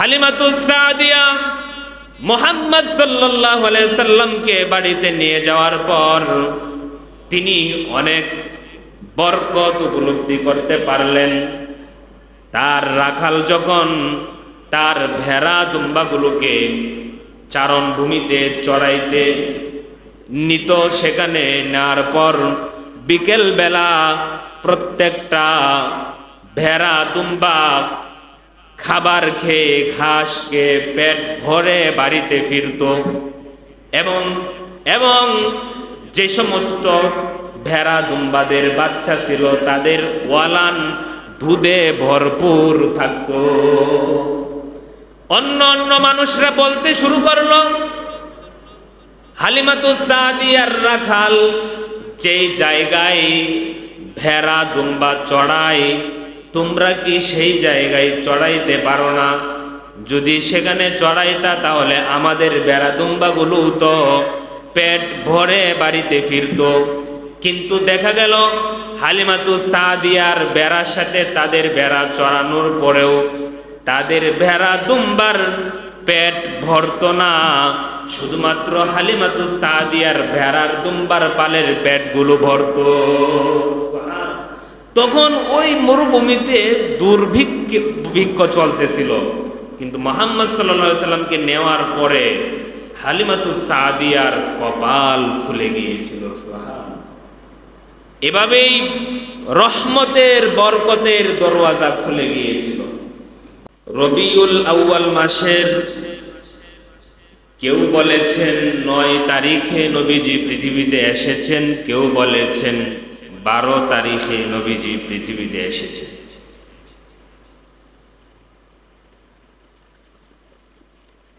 হালিমাতুস সাদিয়া মুহাম্মদ সাল্লাল্লাহু আলাইহি সাল্লামকে বাড়িতে নিয়ে যাওয়ার পর তিনি অনেক বরকত উপলব্ধি করতে পারলেন। তার রাখাল যখন তার ভেড়া দুম্বাগুলোকে চারণভূমিতে চড়াইতে নিত, সেখানে নেওয়ার পর বিকেল বেলা প্রত্যেকটা ভেড়া দুম্বা খাবার খেয়ে ঘাস খেয়ে পেট ভরে বাড়িতে ফিরত এবং যে সমস্ত ভেড়া দুম্বাদের বাচ্চা ছিল তাদের ওয়ালান দুধে ভরপুর থাকত। অন্য মানুষরা বলতে শুরু করলো, হালিমাতুস সাদিয়ার রাখাল যেই জায়গায় ভেড়া দুম্বা চড়ায় তোমরা কি সেই জায়গায় চড়াইতে পারো না? যদি সেখানে চড়াইতা তাহলে আমাদের ভেড়া দুম্বাগুলো তো পেট ভরে বাড়িতে ফিরত। কিন্তু দেখা গেল হালিমাতুস সাদিয়ার ভেড়ার সাথে তাদের ভেড়া চড়ানোর পরেও তাদের ভেড়া দুম্বার পেট ভরত না, শুধুমাত্র হালিমাতুস সাদিয়ার ভেড়ার দুম্বার পালের পেটগুলো ভরত। তখন ওই মরুভূমিতে দুর্ভিক্ষ চলতেছিল, কিন্তু মুহাম্মদ সাল্লাল্লাহু আলাইহি সাল্লামকে নেওয়ার পরে হালিমাতুস সাদিয়ার কপাল খুলে গিয়েছিল। এভাবেই রহমতের বরকতের দরওয়াজা খুলে গিয়েছিল। রবিউল আউয়াল মাসের কেউ বলেছেন 9 তারিখে নবীজি পৃথিবীতে এসেছেন, কেউ বলেছেন 12 তারিখে নবীজি পৃথিবীতে এসেছেন।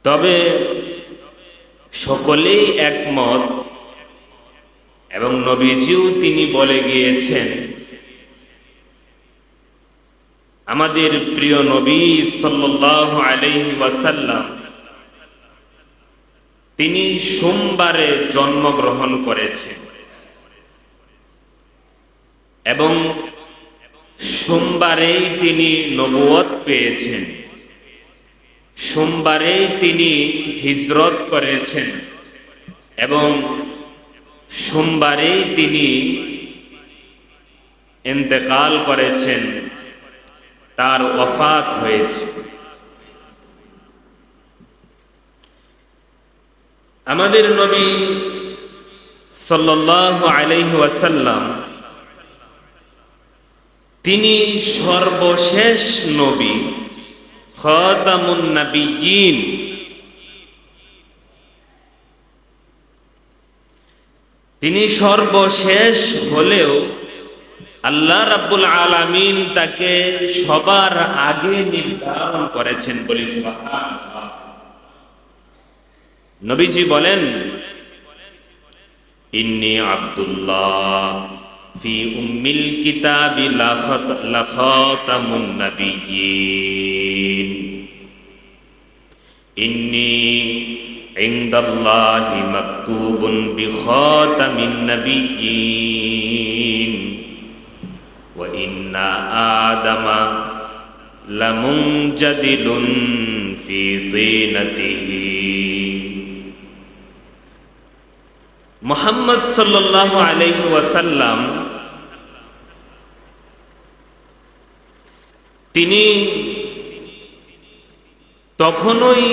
তবে সকলেই একমত এবং নবীজিও তিনি বলে গিয়েছেন, আমাদের প্রিয় নবী সাল্লাল্লাহু আলাইহি ওয়াসাল্লাম তিনি সোমবারে জন্মগ্রহণ করেছেন এবং সোমবারেই তিনি নবুয়ত পেয়েছেন, সোমবারেই তিনি হিজরত করেছেন এবং সোমবারেই তিনি ইন্তেকাল করেছেন, তার ওফাত হয়েছে। আমাদের নবী সাল্লাল্লাহু আলাইহি ওয়াসাল্লাম তিনি সর্বশেষ নবী, খাতামুন নবিয়্যিন। তিনি সর্বশেষ হলেও আল্লাহ রাব্বুল আলামিন তাকে সবার আগে নির্ধারণ করেছেন বলি সুবহানাল্লাহ। নবীজি বলেন, ইন্নী আব্দুল্লাহ ফি উম্মিল কিতাবি লা খাতামুন নবিয়্যিন, ইন্নী ইনদাল্লাহি মাকতুবুন বিখাতামিন নবিয়্যিন ওয়া ইন্না আদামা লামুনজাদিলুন ফি তিনাতিহি। মুহাম্মদ সাল্লাল্লাহু আলাইহি ওয়াসাল্লাম তিনি তখনই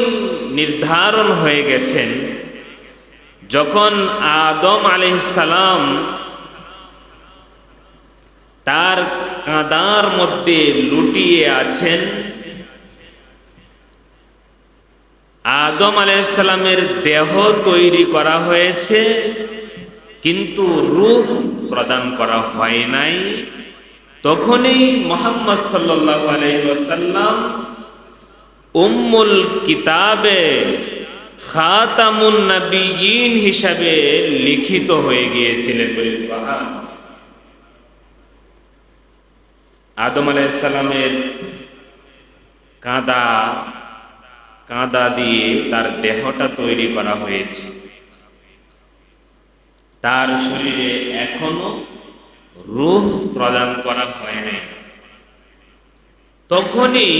নির্ধারণ হয়ে গেছেন যখন আদম আলাইহিস সালাম তার কাঁদার মধ্যে লুটিয়ে আছেন। আদম আলাইহিস সালামের দেহ তৈরি করা হয়েছে কিন্তু রূহ প্রদান করা হয় নাই। তখনই মুহাম্মদ সাল্লাল্লাহু আলাইহি ওয়াসাল্লাম উম্মুল কিতাবে খাতামুন নবিয়্যিন হিসাবে লিখিত হয়ে গিয়েছিলেন বলে সুবহানাল্লাহ। আদম আলাইহিস সালামের কাঁদা দিয়ে তার দেহটা তৈরি করা হয়েছে, তার শরীরে এখনো রূহ প্রদান করা হয় নাই। তখনই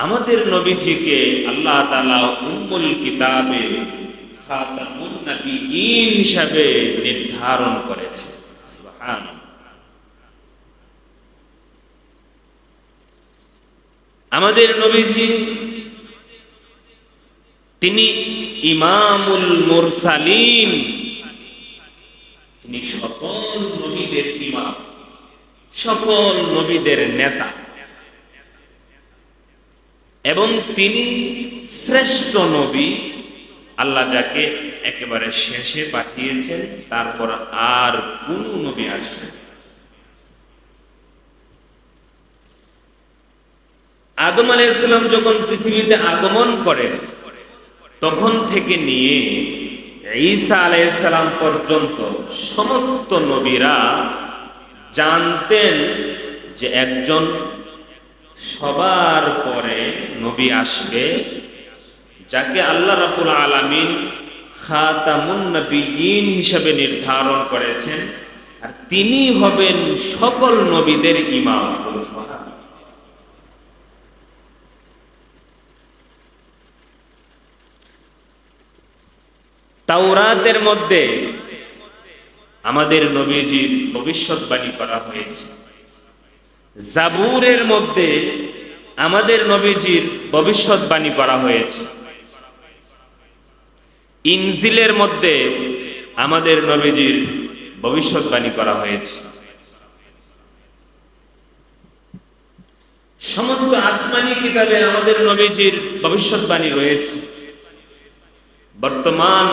আমাদের নবীজিকে আল্লাহ তাআলা উম্মুল কিতাবে খাতামুন নবিয়্যিন হিসাবে নির্ধারণ করেছে। সুবহানাল্লাহ। আমাদের নবীজি তিনি ইমামুল মুরসালিন, তিনি সকল নবীদের ইমাম, সকল নবীদের নেতা, এবং তিনি শ্রেষ্ঠ নবী, আল্লাহ যাকে একেবারে শেষে পাঠিয়েছেন, তারপর আর কোন নবী আসবে। আদম আলাইহিস সালাম যখন পৃথিবীতে আগমন করেন, তখন থেকে নিয়ে ঈসা আলাইহিস সালাম পর্যন্ত সমস্ত নবীরা জানতেন যে একজন সবার পরে নবী আসবে, যাকে আল্লাহ রাব্বুল আলামিন খাতামুন নবিয়্যিন হিসেবে নির্ধারণ করেছেন, আর তিনি হবেন সকল নবীদের ইমাম। তাওরাতের মধ্যে আমাদের নবীজির ভবিষ্যৎবাণী করা হয়েছে, জাবুরের মধ্যে আমাদের নবীজির ভবিষ্যৎবাণী করা হয়েছে, ইনজিলের মধ্যে আমাদের নবীজির ভবিষ্যৎবাণী করা হয়েছে। সমস্ত আসমানি কিতাবে আমাদের নবীজির ভবিষ্যৎবাণী রয়েছে। বর্তমান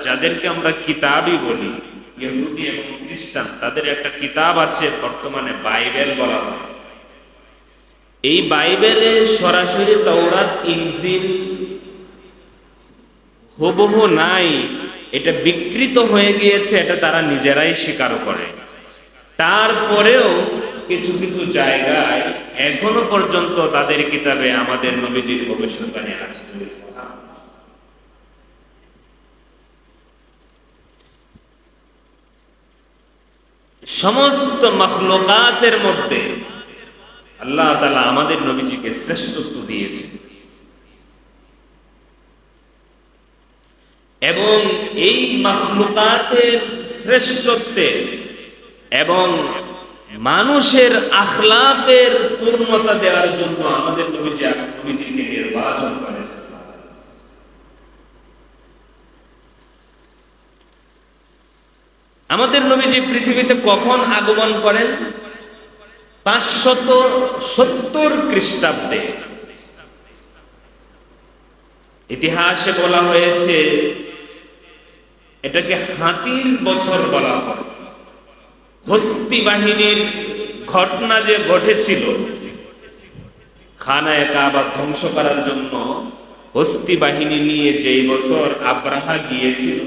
যাদেরকে আমরা কিতাবই বলি, ইহুদি এবং খ্রিস্টান, তাদের একটা কিতাব আছে বর্তমানে বাইবেল বলা হয়। এই বাইবেলে সরাসরি তাওরাত ইনজিল হুবহু নাই, এটা বিকৃত হয়ে গিয়েছে, এটা তারা নিজেরাই স্বীকার করে। তারপরেও কিছু কিছু জায়গায় এখনো পর্যন্ত তাদের কিতাবে আমাদের নবীজির ভবিষ্যৎবাণী আছে। সমস্ত মাখলুকাতের মধ্যে আল্লাহ তাআলা আমাদের নবীজিকে শ্রেষ্ঠত্ব দিয়েছেন, এবং এই মাখলুকাতের শ্রেষ্ঠত্বে এবং মানুষের আখলাকের পূর্ণতা দেওয়ার জন্য আমাদের নবীজিকে নির্বাচন করেছেন। আমাদের নবীজি পৃথিবীতে কখন আগমন করেন? 570 খ্রিস্টাব্দে। ইতিহাসে বলা হয়েছে এটাকে হাতির বছর বলা হয়। হস্তি বাহিনীর ঘটনা যে ঘটেছিল, খানায়ে কাবা ধ্বংস করার জন্য হস্তি বাহিনী নিয়ে যেই বছর আব্রাহা গিয়েছিল,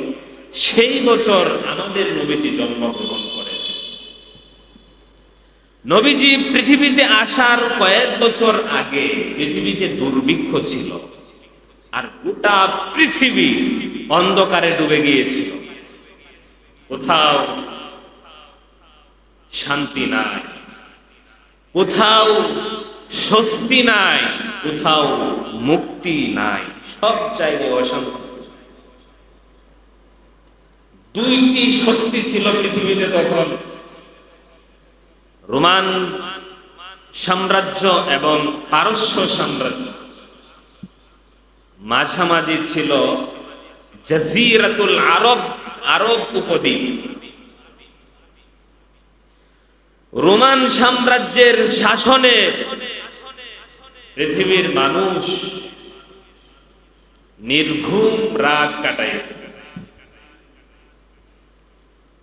সেই বছর আমাদের নবীজি জন্মগ্রহণ করেছে। নবীজি পৃথিবীতে আসার কয়েক বছর আগে পৃথিবীতে দুর্ভিক্ষ ছিল, আর গোটা পৃথিবী অন্ধকারে ডুবে গিয়েছিল। কোথাও শান্তি নাই, কোথাও স্বস্তি নাই, কোথাও মুক্তি নাই, সব জায়গায় অশান্তি। দুইটি শক্তি ছিল পৃথিবীতে তখন, রোমান সাম্রাজ্য এবং পারস্য সাম্রাজ্য। মাঝামাঝি ছিল জাজিরাতুল আরব, আরব উপদ্বীপ। রোমান সাম্রাজ্যের শাসনে পৃথিবীর মানুষ নির্ঘুম রাত কাটায়।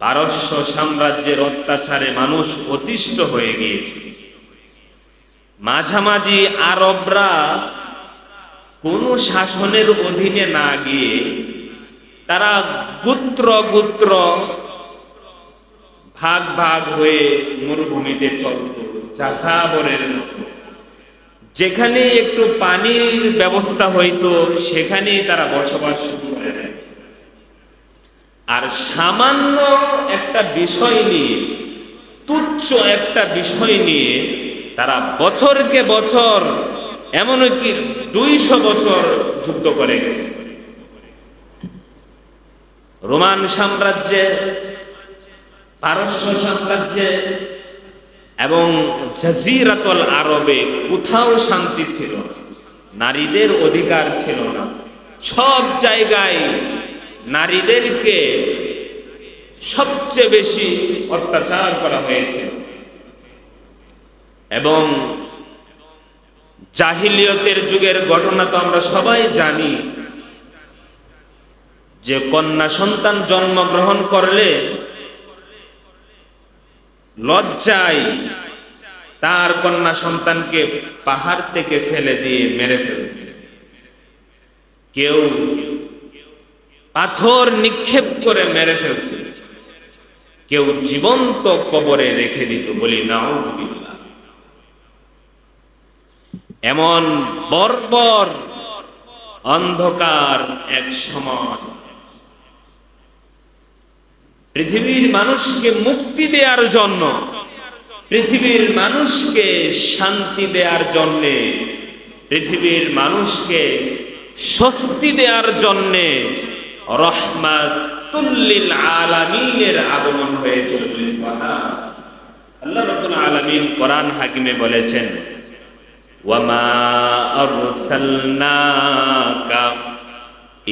পারস্য সাম্রাজ্যের অত্যাচারে মানুষ অতিষ্ঠ হয়ে গিয়েছে। মাঝামাঝি আরবরা কোনো শাসনের অধীনে না গিয়ে তারা গোত্র গোত্র ভাগ ভাগ হয়ে মরুভূমিতে চলত, যাযাবরের মতো। যেখানে একটু পানির ব্যবস্থা হইতো সেখানেই তারা বসবাস শুরু করে দেয়। আর সামান্য একটা বিষয় নিয়ে, তুচ্ছ একটা বিষয় নিয়ে তারা বছরকে বছর এমনকি 200 বছর যুদ্ধ করে গেছে। রোমান সাম্রাজ্যে, পারস্য সাম্রাজ্যে এবং জাজিরাতুল আরবে কোথাও শান্তি ছিল না, নারীদের অধিকার ছিল না। সব জায়গায় নারীদেরকে সবচেয়ে বেশি অত্যাচার করা হয়েছিল। এবং জাহিলিয়তের যুগের ঘটনা তো আমরা সবাই জানি, যে কন্যা সন্তান জন্মগ্রহণ করলে লজ্জায় তার কন্যা সন্তানকে পাহাড় থেকে ফেলে দিয়ে মেরে ফেলত, কেউ পাথর নিক্ষেপ করে মেরে ফেলত, কেউ জীবন্ত কবরে রেখে দিত। বলি নাউজুবিল্লাহ। এমন বর্বর অন্ধকার এক সময় পৃথিবীর মানুষকে মুক্তি দেওয়ার জন্য, পৃথিবীর মানুষকে শান্তি দেওয়ার জন্যে, পৃথিবীর মানুষকে স্বস্তি দেওয়ার জন্যে রাহমাতুল লিল আলামিনের আগমন হয়েছিল। আল্লাহ রাব্বুল আলামিন কোরআন হাকিমে বলেছেন, ওয়ামা আরসালনাকা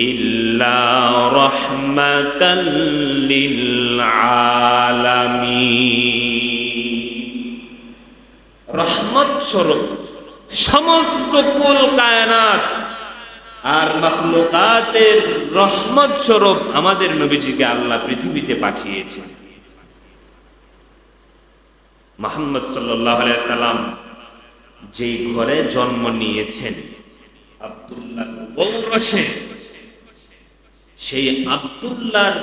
ইল্লা রাহমাতাল লিল আলামিন। রহমত স্বরূপ সমস্ত কুল কায়নাত আর মাখলুকাতের রহমত স্বরূপ আমাদের নবীজিকে আল্লাহ পৃথিবীতে পাঠিয়েছেন। মুহাম্মদ সাল্লাল্লাহু আলাইহি সাল্লাম যেই ঘরে জন্ম নিয়েছেন, আব্দুল্লাহ গৌরসে, সেই আব্দুল্লাহর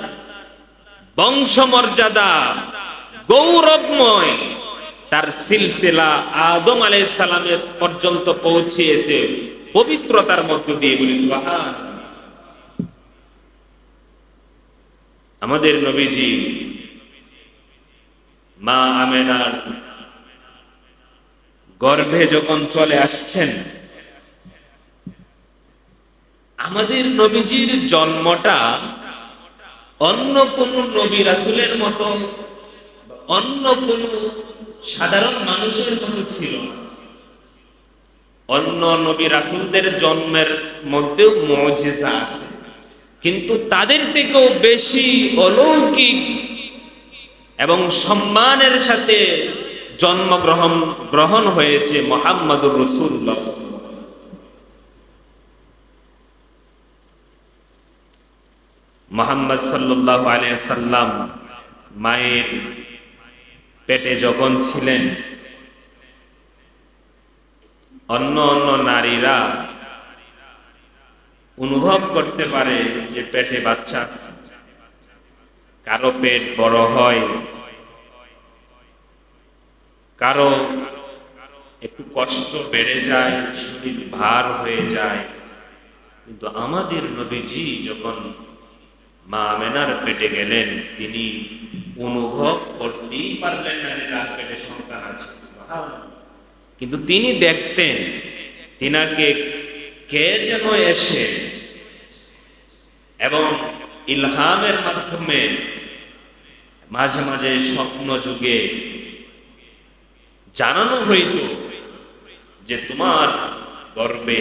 বংশমর্যাদা গৌরবময়, তার সিলসিলা আদম আলাইহিস সালামের পর্যন্ত পৌঁছিয়েছে পবিত্রতার মধ্য দিয়ে। বলি সুবহান। আমাদের নবীজি মা আমেনার গর্ভে যখন চলে আসছেন, আমাদের নবীজির জন্মটা অন্য কোন নবী রাসূলের মতো, অন্য কোন সাধারণ মানুষের মতো ছিল না। অন্য নবী রাসূলদের জন্মের মধ্যেও মুজিজা আছে, কিন্তু তাদের থেকেও বেশি অলৌকিক এবং সম্মানের সাথে জন্মগ্রহণ হয়েছে মুহাম্মদুর রাসূলুল্লাহ। মুহাম্মদ সাল্লাল্লাহু আলাইহি সাল্লাম মায়ের পেটে যখন ছিলেন, অন্য অন্য নারীরা অনুভব করতে পারে যে পেটে বাচ্চা আছে। কারো পেট বড় হয়, কারো একটু কষ্ট বেড়ে যায়, শরীর ভার হয়ে যায়। কিন্তু আমাদের নবীজি যখন মা আমেনার পেটে গেলেন, তিনি অনুভব করতেই পারলেন না যে তার পেটে সন্তান আছে। কিন্তু তিনি দেখতেন তিনাকে কে যেন এসে এবং ইলহামের মাধ্যমে মাঝে মাঝে স্বপ্ন যুগে জানানো হইত যে তোমার গর্ভে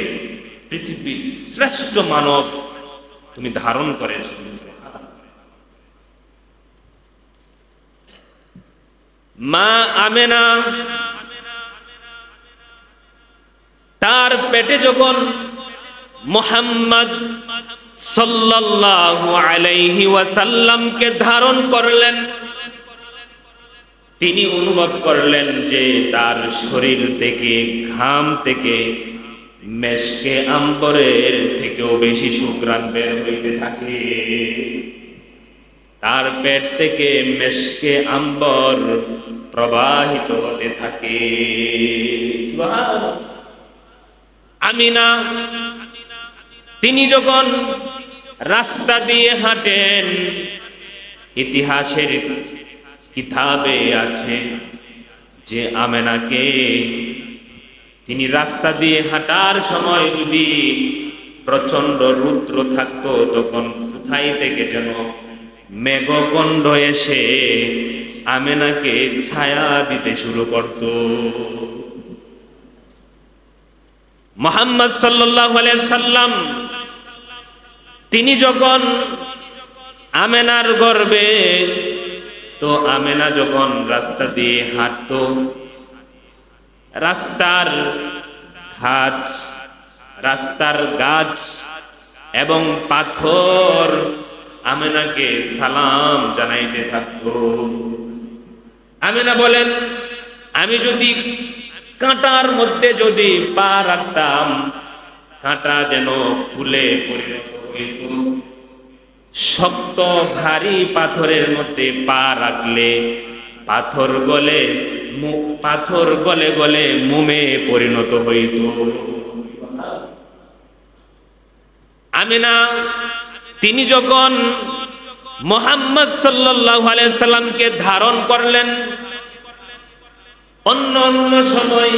পৃথিবীর শ্রেষ্ঠ মানব তুমি ধারণ করেছ। মা আমেনা তার পেটে যখন মুহাম্মদ সাল্লাল্লাহু আলাইহি ওয়াসাল্লামকে ধারণ করলেন, তিনি অনুভব করলেন যে তার শরীর থেকে, ঘাম থেকে মেশকে আম্বরের থেকেও বেশি সুঘ্রাণ বের হইতে থাকে। তার পেট থেকে মেশকে আম্বর প্রবাহিত হতে থাকে। সুবহানাল্লাহ। আমিনা তিনি যখন রাস্তা দিয়ে হাঁটেন, ইতিহাসের কিতাবে আছে যে আমেনাকে তিনি রাস্তা দিয়ে হাঁটার সময় যদি প্রচন্ড রুদ্র থাকতো, তখন কোথায় থেকে যেন মেঘকণ্ড এসে আমেনাকে ছায়া দিতে শুরু করত। মুহাম্মদ সাল্লাল্লাহু আলাইহি সাল্লাম তিনি যখন আমেনার গর্ভে, তো আমেনা যখন রাস্তা দিয়ে হাঁটতো, রাস্তার ঘাট, রাস্তার গাছ এবং পাথর আমেনাকে সালাম জানাইতে থাকতো। আমেনা বলেন, আমি যদি কাঁটার মধ্যে যদি পা রাখতাম, কাঁটা যেন ফুলে পরিণত হইত। শক্ত ভারী পাথরের মধ্যে পা রাখলে পাথর গলে গলে মোমে পরিণত হইত। আমিনা তিনি যখন মুহাম্মদ সাল্লাল্লাহু আলাইহি সাল্লামকে ধারণ করলেন, অন্য অন্য সময়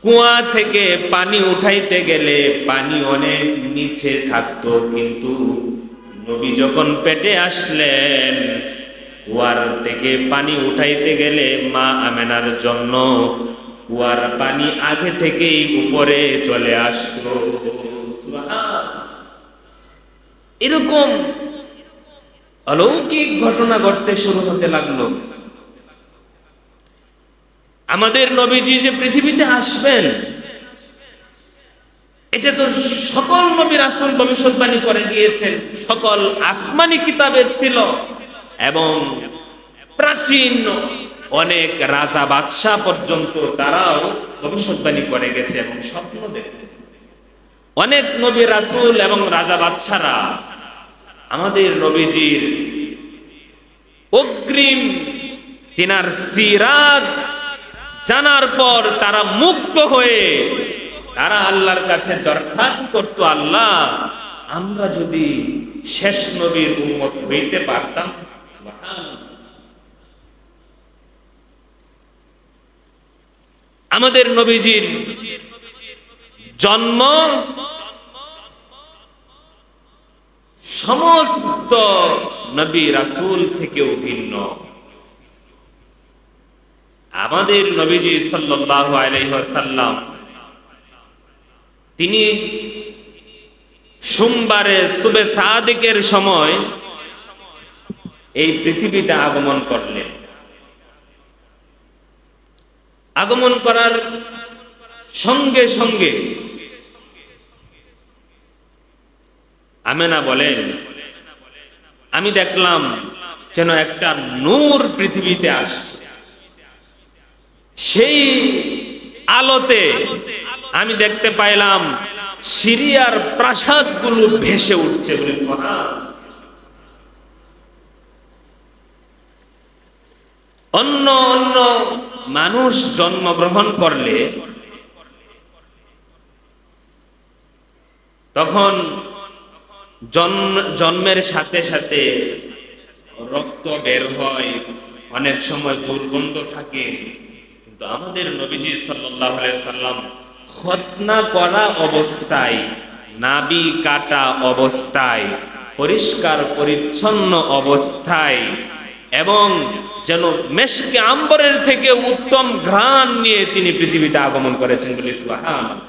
কুয়া থেকে পানি উঠাইতে গেলে পানি অনেক নিচে থাকতো, কিন্তু নবী যখন পেটে আসলেন, কুয়ার থেকে পানি উঠাইতে গেলে মা আমেনার জন্য কুয়ার পানি আগে থেকেই উপরে চলে আসতো। এরকম অলৌকিক ঘটনা ঘটতে শুরু হতে লাগলো। আমাদের নবীজি যে পৃথিবীতে আসবেন, এটা তো সকল নবী রাসূল ভবিষ্যৎবাণী করে গিয়েছেন, সকল আসমানি কিতাবে ছিল, এবং প্রাচীন অনেক রাজা বাদশাহ পর্যন্ত তারাও ভবিষ্যৎবাণী করে গেছে এবং স্বপ্ন দেখত। অনেক নবী রাসূল এবং রাজা বাদশারা আমাদের নবীজির অগ্রিম তিনার সিরাত জানার পর তারা মুগ্ধ হয়ে তারা আল্লাহর কাছে দরখাস্ত করত, আল্লাহ আমরা যদি শেষ নবীর উম্মত হইতে পারতাম। আমাদের নবীজির জন্ম সমস্ত নবী রাসূল থেকেও ভিন্ন। আমাদের নবীজি সাল্লাল্লাহু আলাইহি ওয়াসাল্লাম তিনি সোমবারে সুবে সাদিকের সময় এই পৃথিবীতে আগমন করলেন। আগমন করার সঙ্গে সঙ্গে আমেনা বলেন, আমি দেখলাম যেন একটা নূর পৃথিবীতে আসছে। সেই আলোতে আমি দেখতে পাইলাম সিরিয়ার প্রাসাদগুলো ভেসে উঠছে। অন্য অন্য মানুষ জন্মগ্রহণ করলে তখন জন্মের সাথে সাথে রক্ত বের হয়, অনেক সময় দুর্গন্ধ থাকে, কিন্তু আমাদের নবীজি সাল্লাল্লাহু আলাইহি সাল্লাম খতনা করা অবস্থায়, নাভি কাটা অবস্থায়, পরিষ্কার পরিচ্ছন্ন অবস্থায় এবং যেন মেশকে আম্বরের থেকে উত্তম ঘ্রাণ নিয়ে তিনি পৃথিবীতে আগমন করেছেন বলে সুবহানাল্লাহ।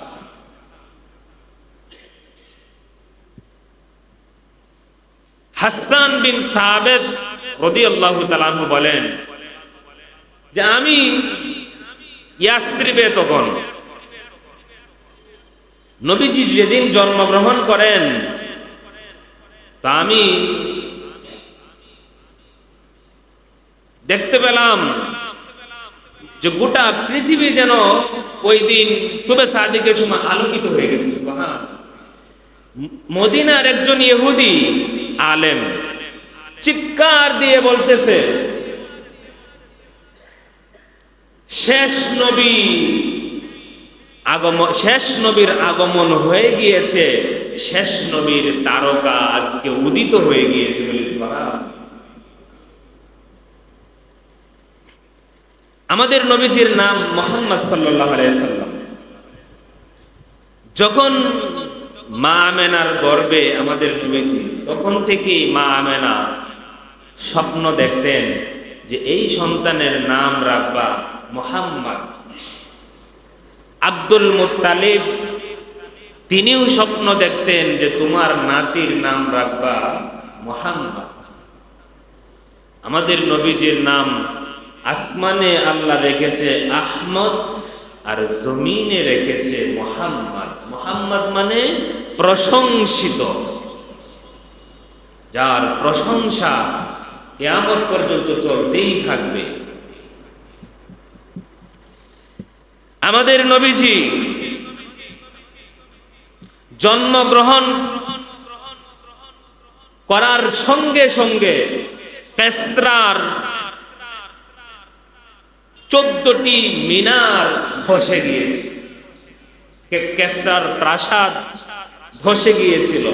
হাসান বিন সাবিত রাদিয়াল্লাহু তাআলা আনহু বলেন যে আমি ইয়াসরিবে তখন নবীজি যেদিন জন্মগ্রহণ করেন, তা আমি দেখতে পেলাম যে গোটা পৃথিবী যেন ওই দিন সুবে সাদিকের সময় আলোকিত হয়ে গেছে। মদিনার একজন ইহুদি আলেম চিৎকার দিয়ে বলতেছে, শেষ নবীর আগমন হয়ে গিয়েছে, শেষ নবীর তারকা আজকে উদিত হয়ে গিয়েছে বলে। আমাদের নবীজির নাম মুহাম্মদ সাল্লাল্লাহু আলাইহি সাল্লাম। যখন মা আমেনার গর্ভে আমাদের নবীজি, তখন থেকেই মা আমেনা স্বপ্ন দেখতেন যে এই সন্তানের নাম রাখবা মুহাম্মদ। আব্দুল মুত্তালিব তিনিও স্বপ্ন দেখতেন যে তোমার নাতির নাম রাখবা মুহাম্মদ। আমাদের নবীজির নাম আসমানে আল্লাহ রেখেছে আহমদ, আর জমিনে রেখেছে মুহাম্মদ। মুহাম্মদ মানে প্রশংসিত, যার প্রশংসা কিয়ামত পর্যন্ত চলতেই থাকবে। আমাদের নবীজি জন্মগ্রহণ করার সঙ্গে সঙ্গে কিসরার 14টি মিনার ধসে গিয়েছে, কিসরার প্রাসাদ ধসে গিয়েছিল।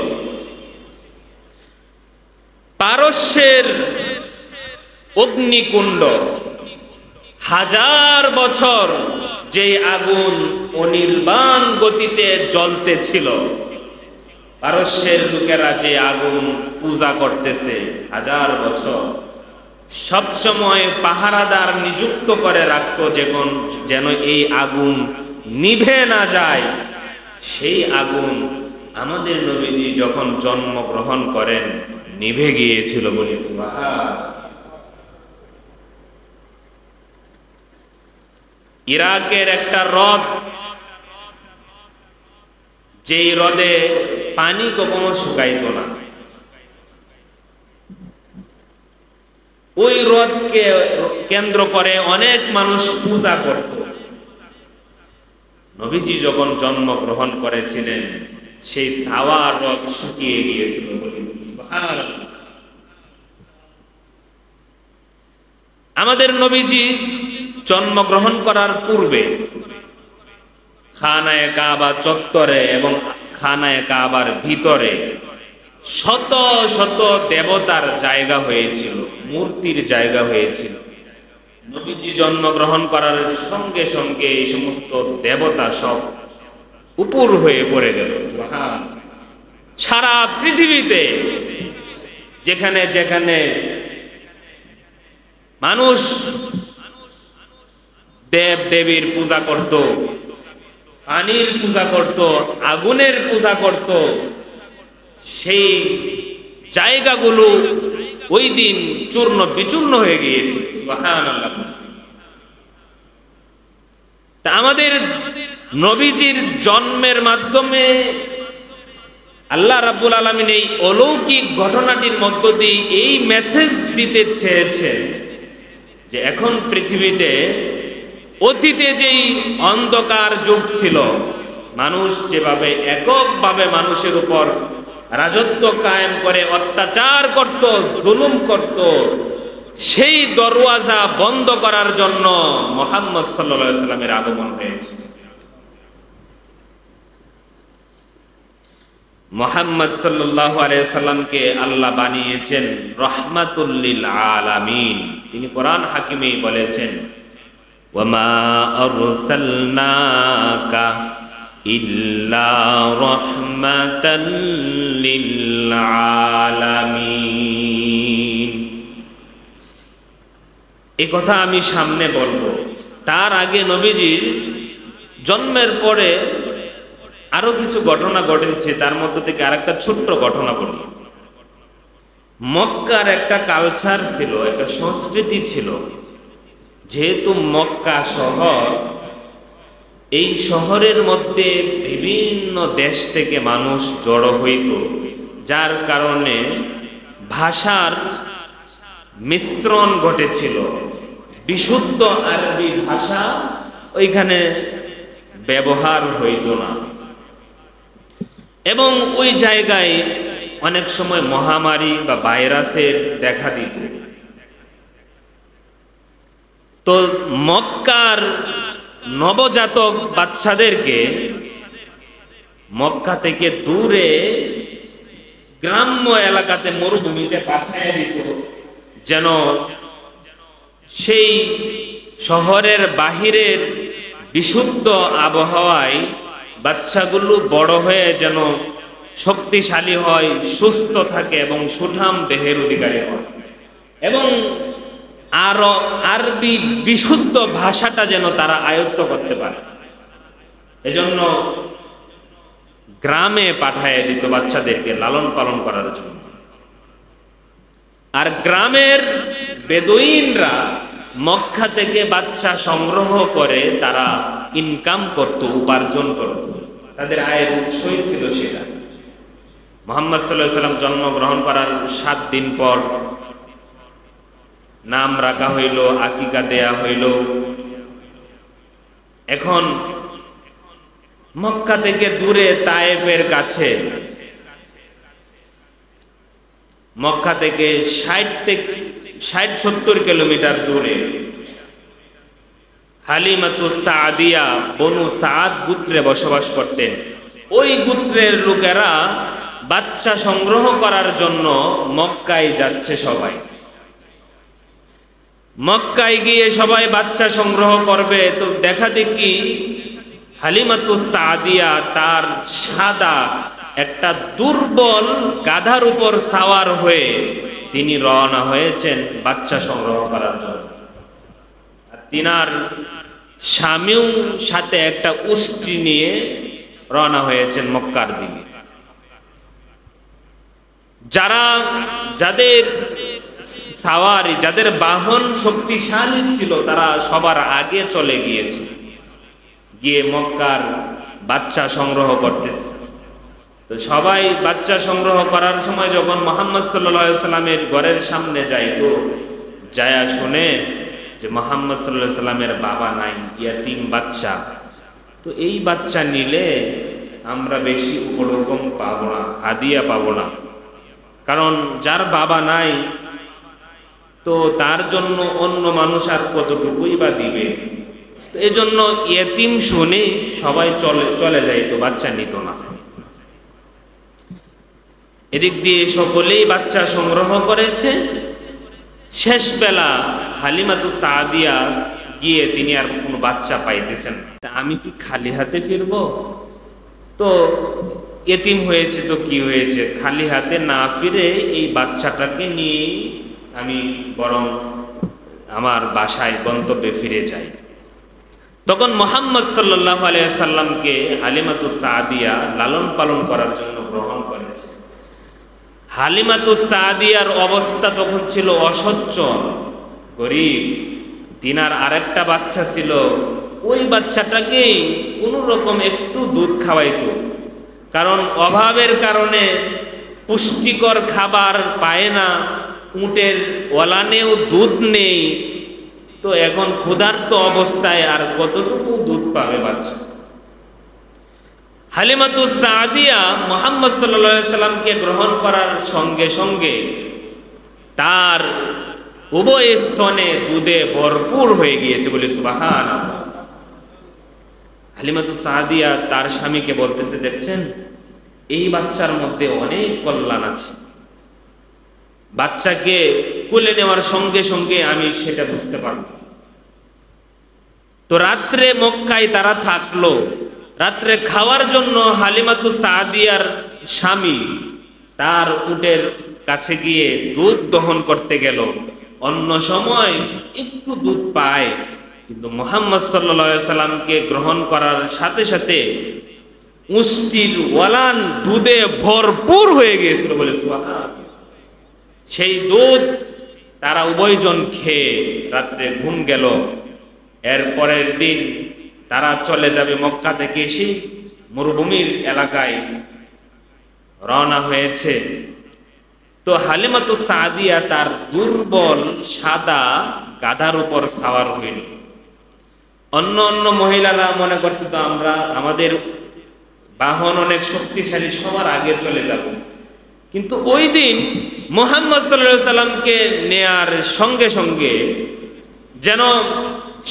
পারস্যের অগ্নিকুণ্ড, 1000 বছর যে আগুন অনির্বাণ গতিতে জ্বলতেছিল, পারস্যের লোকেরা যে আগুন পূজা করতেছে 1000 বছর, সব সময় পাহারাদার নিযুক্ত করে রাখতো যেন এই আগুন নিভে না যায়। সেই আগুন আমাদের নবীজি যখন জন্মগ্রহণ করেন নিভে গিয়েছিল। বলি সুবহান। ইরাকের একটা হ্রদ, যেই হ্রদে পানি কখনো শুকাইতো না, ওই হ্রদকে কেন্দ্র করে অনেক মানুষ পূজা করত। নবীজি যখন জন্মগ্রহণ করেছিলেন সেই সাওয়া হ্রদ শুকিয়ে গিয়েছিল। আমাদের নবীজি জন্মগ্রহণ করার পূর্বে খানায়ে কাবা চত্বরে এবং খানায়ে কাবার ভিতরে শত শত দেবতার জায়গা হয়েছিল, মূর্তির জায়গা হয়েছিল। নবীজি জন্মগ্রহণ করার সঙ্গে সঙ্গে এই সমস্ত দেবতা সব উপর হয়ে পড়ে গেল। সারা পৃথিবীতে যেখানে যেখানে মানুষ দেব দেবীর পূজা করত, পানির পূজা করত, আগুনের পূজা করত, সেই জায়গাগুলো ওই দিন চূর্ণ বিচূর্ণ হয়ে গিয়েছে। সুবহানাল্লাহ। তা আমাদের নবীজির জন্মের মাধ্যমে আল্লাহ রাব্বুল আলামিন এই অলৌকিক ঘটনাটির মধ্য দিয়ে এই মেসেজ দিতে চেয়েছেন যে এখন পৃথিবীতে, অতীতে যেই অন্ধকার যুগ ছিল, মানুষ যেভাবে এককভাবে মানুষের উপর রাজত্ব কায়েম করে অত্যাচার করত, জুলুম করত, সেই দরওয়াজা বন্ধ করার জন্য মুহাম্মদ সাল্লাল্লাহু আলাইহি সাল্লামের আগমন হয়েছে। মুহাম্মদ সাল্লাল্লাহু আলাইহি সাল্লামকে আল্লাহ বানিয়েছেন রাহমাতুল লিল আলামিন। তিনি কোরআন হাকিমেই বলেছেন, ওয়ামা আরসালনাকা ইল্লা রাহমাতাল লিল আলামিন। এই কথা আমি সামনে বলবো। তার আগে নবীজির জন্মের পরে আরো কিছু ঘটনা ঘটেছে, তার মধ্যে থেকে আরেকটা ছোট্ট ঘটনা বলি। মক্কার একটা কালচার ছিল, একটা সংস্কৃতি ছিল। যেহেতু মক্কা শহর, এই শহরের মধ্যে বিভিন্ন দেশ থেকে মানুষ জড়ো হইত, যার কারণে ভাষার মিশ্রণ ঘটেছিল। বিশুদ্ধ আরবি ভাষা ওইখানে ব্যবহার হইত না, এবং ওই জায়গায় অনেক সময় মহামারী বা ভাইরাসের দেখা দিত। তো মক্কার নবজাতক বাচ্চাদেরকে মক্কা থেকে দূরে গ্রাম্য এলাকাতে, মরুভূমিতে পাঠিয়ে দিত, যেন সেই শহরের বাহিরের বিশুদ্ধ আবহাওয়ায় বাচ্চাগুলো বড় হয়ে যেন শক্তিশালী হয়, সুস্থ থাকে এবং সুঠাম দেহের অধিকারী হয়, এবং আরো আরবি বিশুদ্ধ ভাষাটা যেন তারা আয়ত্ত করতে পারে। এজন্য গ্রামে পাঠায় দিত বাচ্চাদেরকে লালন পালন করার জন্য। আর গ্রামের বেদুইনরা মক্কা থেকে বাচ্চা সংগ্রহ করে তারা ইনকাম করত, উপার্জন করত, তাদের আয়ের উৎসই ছিল সেটা। মুহাম্মদ সাল্লাল্লাহু আলাইহি ওয়াসাল্লাম জন্মগ্রহণ করার 7 দিন পর নাম রাখা হইল, আকিকা দেয়া হইল। এখন মক্কা থেকে দূরে তায়েফের কাছে, মক্কা থেকে 60-70 কিলোমিটার দূরে হালিমাতুস সাদিয়া বনু সাদ গোত্রে বসবাস করতেন। ওই গোত্রের লোকেরা বাচ্চা সংগ্রহ করার জন্য মক্কায় যাচ্ছে। সবাই মক্কায় গিয়ে সবাই বাচ্চা সংগ্রহ করবে। তো দেখা দেখি হালিমাতুস সাদিয়া তার সাদা একটা দুর্বল গাধার উপর সাওয়ার হয়ে তিনি রওনা হয়েছেন বাচ্চা সংগ্রহ করার জন্য। আর তিনার স্বামীও সাথে একটা উষ্ট্রি নিয়ে রওনা হয়েছেন মক্কার দিকে। যাদের সাওয়ারি, যাদের বাহন শক্তিশালী ছিল, তারা সবার আগে চলে গিয়েছে, গিয়ে মক্কার বাচ্চা সংগ্রহ করতেছে। তো সবাই বাচ্চা সংগ্রহ করার সময় যখন মুহাম্মদ সাল্লাল্লাহু আলাইহি ওয়াসাল্লামের ঘরের সামনে যায়, তো যায়া শুনে যে মুহাম্মদ সাল্লাল্লাহু আলাইহি ওয়াসাল্লামের বাবা নাই, ইয়াতিম বাচ্চা। তো এই বাচ্চা নিলে আমরা বেশি উপরকম পাবো না, হাদিয়া পাবো না, কারণ যার বাবা নাই তো তার জন্য অন্য মানুষ আর কতটুকুই বা দিবে। তো এই জন্য ইয়েতিম শুনে সবাই চলে যাইতো, বাচ্চা নিত না। এদিক দিয়ে সকলেই বাচ্চা সংগ্রহ করেছে। শেষ বেলা হালিমাতুস সাদিয়া গিয়ে তিনি আর কোনো বাচ্চা পাইতেছেন, আমি কি খালি হাতে ফিরবো? তো ইয়েতিম হয়েছে তো কি হয়েছে, খালি হাতে না ফিরে এই বাচ্চাটাকে নিয়ে আমি বরং আমার বাসায় গন্তব্যে ফিরে যাই। তখন মুহাম্মদ সাল্লাল্লাহু আলাইহি ওয়াসাল্লামকে হালিমাতুস সাদিয়া লালন পালন করার জন্য গ্রহণ করেছে। হালিমাতুস সাদিয়ার অবস্থা তখন ছিল অসচ্ছল, গরিব। তিনার আরেকটা বাচ্চা ছিল, ওই বাচ্চাটাকেই কোনো রকম একটু দুধ খাওয়াইতো, কারণ অভাবের কারণে পুষ্টিকর খাবার পায় না, উটের ওলানেও দুধ নেই। তো এখন ক্ষুধার্ত অবস্থায় আর কতটুকু দুধ পাবে বাচ্চা? হালিমাতুস সাদিয়া মুহাম্মদ সাল্লাল্লাহু আলাইহি ওয়াসাল্লামকে গ্রহণ করার সঙ্গে সঙ্গে তার উভয় স্তনে দুধে ভরপুর হয়ে গিয়েছে, বলে সুবহানাল্লাহ। হালিমাতুস সাদিয়া তার স্বামীকে বলতেছে, দেখছেন এই বাচ্চার মধ্যে অনেক কল্যাণ আছে। বাচ্চাকে কোলে নেওয়ার সঙ্গে সঙ্গে আমি সেটা বুঝতে পারব। তো রাত্রে মক্কায় তারা থাকলো। রাত্রে খাওয়ার জন্য হালিমাতুস সাদিয়ার স্বামী তার উটের কাছে গিয়ে দুধ দহন করতে গেল। অন্য সময় একটু দুধ পায়, কিন্তু মুহাম্মদ সাল্লাল্লাহু আলাইহি ওয়াসাল্লামকে গ্রহণ করার সাথে সাথে উষ্টির ওয়ালান দুধে ভরপুর হয়ে গিয়েছিল, বলে সুবহানাল্লাহ। সেই দুধ তারা উভয়জন খেয়ে রাত্রে ঘুম গেল। এর পরের দিন তারা চলে যাবে, মক্কা থেকে এসে মরুভূমির এলাকায় রওনা হয়েছে। তো হালিমাতুস সাদিয়া তার দুর্বল সাদা গাধার উপর সাওয়ার হইল। অন্য অন্য মহিলারা মনে করছে তো আমরা আমাদের বাহন অনেক শক্তিশালী, সবার আগে চলে যাব। কিন্তু ওই দিন মুহাম্মদ সাল্লাল্লাহু আলাইহি ওয়াসাল্লামকে নেয়ার সঙ্গে সঙ্গে যেন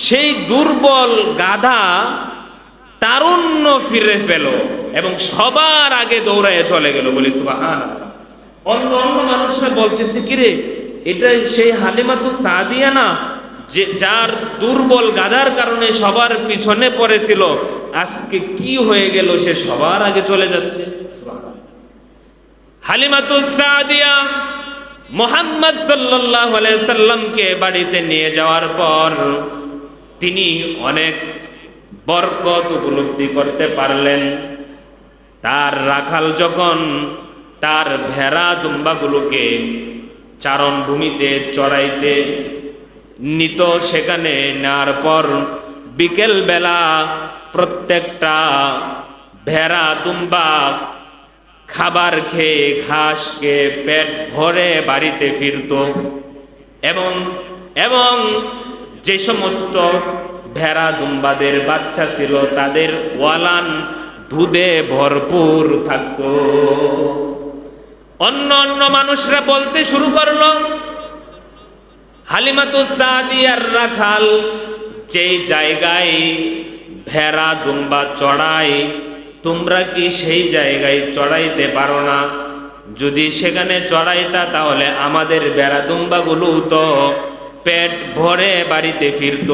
সেই দুর্বল গাধা তারুণ্য ফিরে পেল এবং সবার আগে দৌড়ায় চলে গেল, বলি সুবহানাল্লাহ। অন্য অন্য মানুষরা বলতেছে, কিরে এটা সেই হালিমাতুস সাদিয়া না যার দুর্বল গাধার কারণে সবার পিছনে পড়েছিল, আজকে কি হয়ে গেল, সে সবার আগে চলে যাচ্ছে। হালিমাতুস সাদিয়া মুহাম্মদ সাল্লাল্লাহু আলাইহি সাল্লামকে বাড়িতে নিয়ে যাওয়ার পর তিনি অনেক বরকত উপলব্ধি করতে পারলেন। তার রাখাল যখন তার ভেড়া দুম্বাগুলোকে চারণ ভূমিতে চড়াইতে নিত, সেখানে নেওয়ার পর বিকেল বেলা প্রত্যেকটা ভেড়া দুম্বা খাবার খেয়ে ঘাস খেয়ে পেট ভরে বাড়িতে ফিরত, এবং যে সমস্ত ভেড়া দুম্বাদের বাচ্চা ছিল তাদের ওয়ালান দুধে ভরপুর থাকত। অন্য মানুষরা বলতে শুরু করলো, হালিমাতুস সাদিয়ার রাখাল যে জায়গায় ভেড়া দুম্বা চড়ায়, তোমরা কি সেই জায়গায় চড়াইতে পারো না? যদি সেখানে চড়াইতা তাহলে আমাদের ভেড়া দুম্বাগুলো তো পেট ভরে বাড়িতে ফিরত।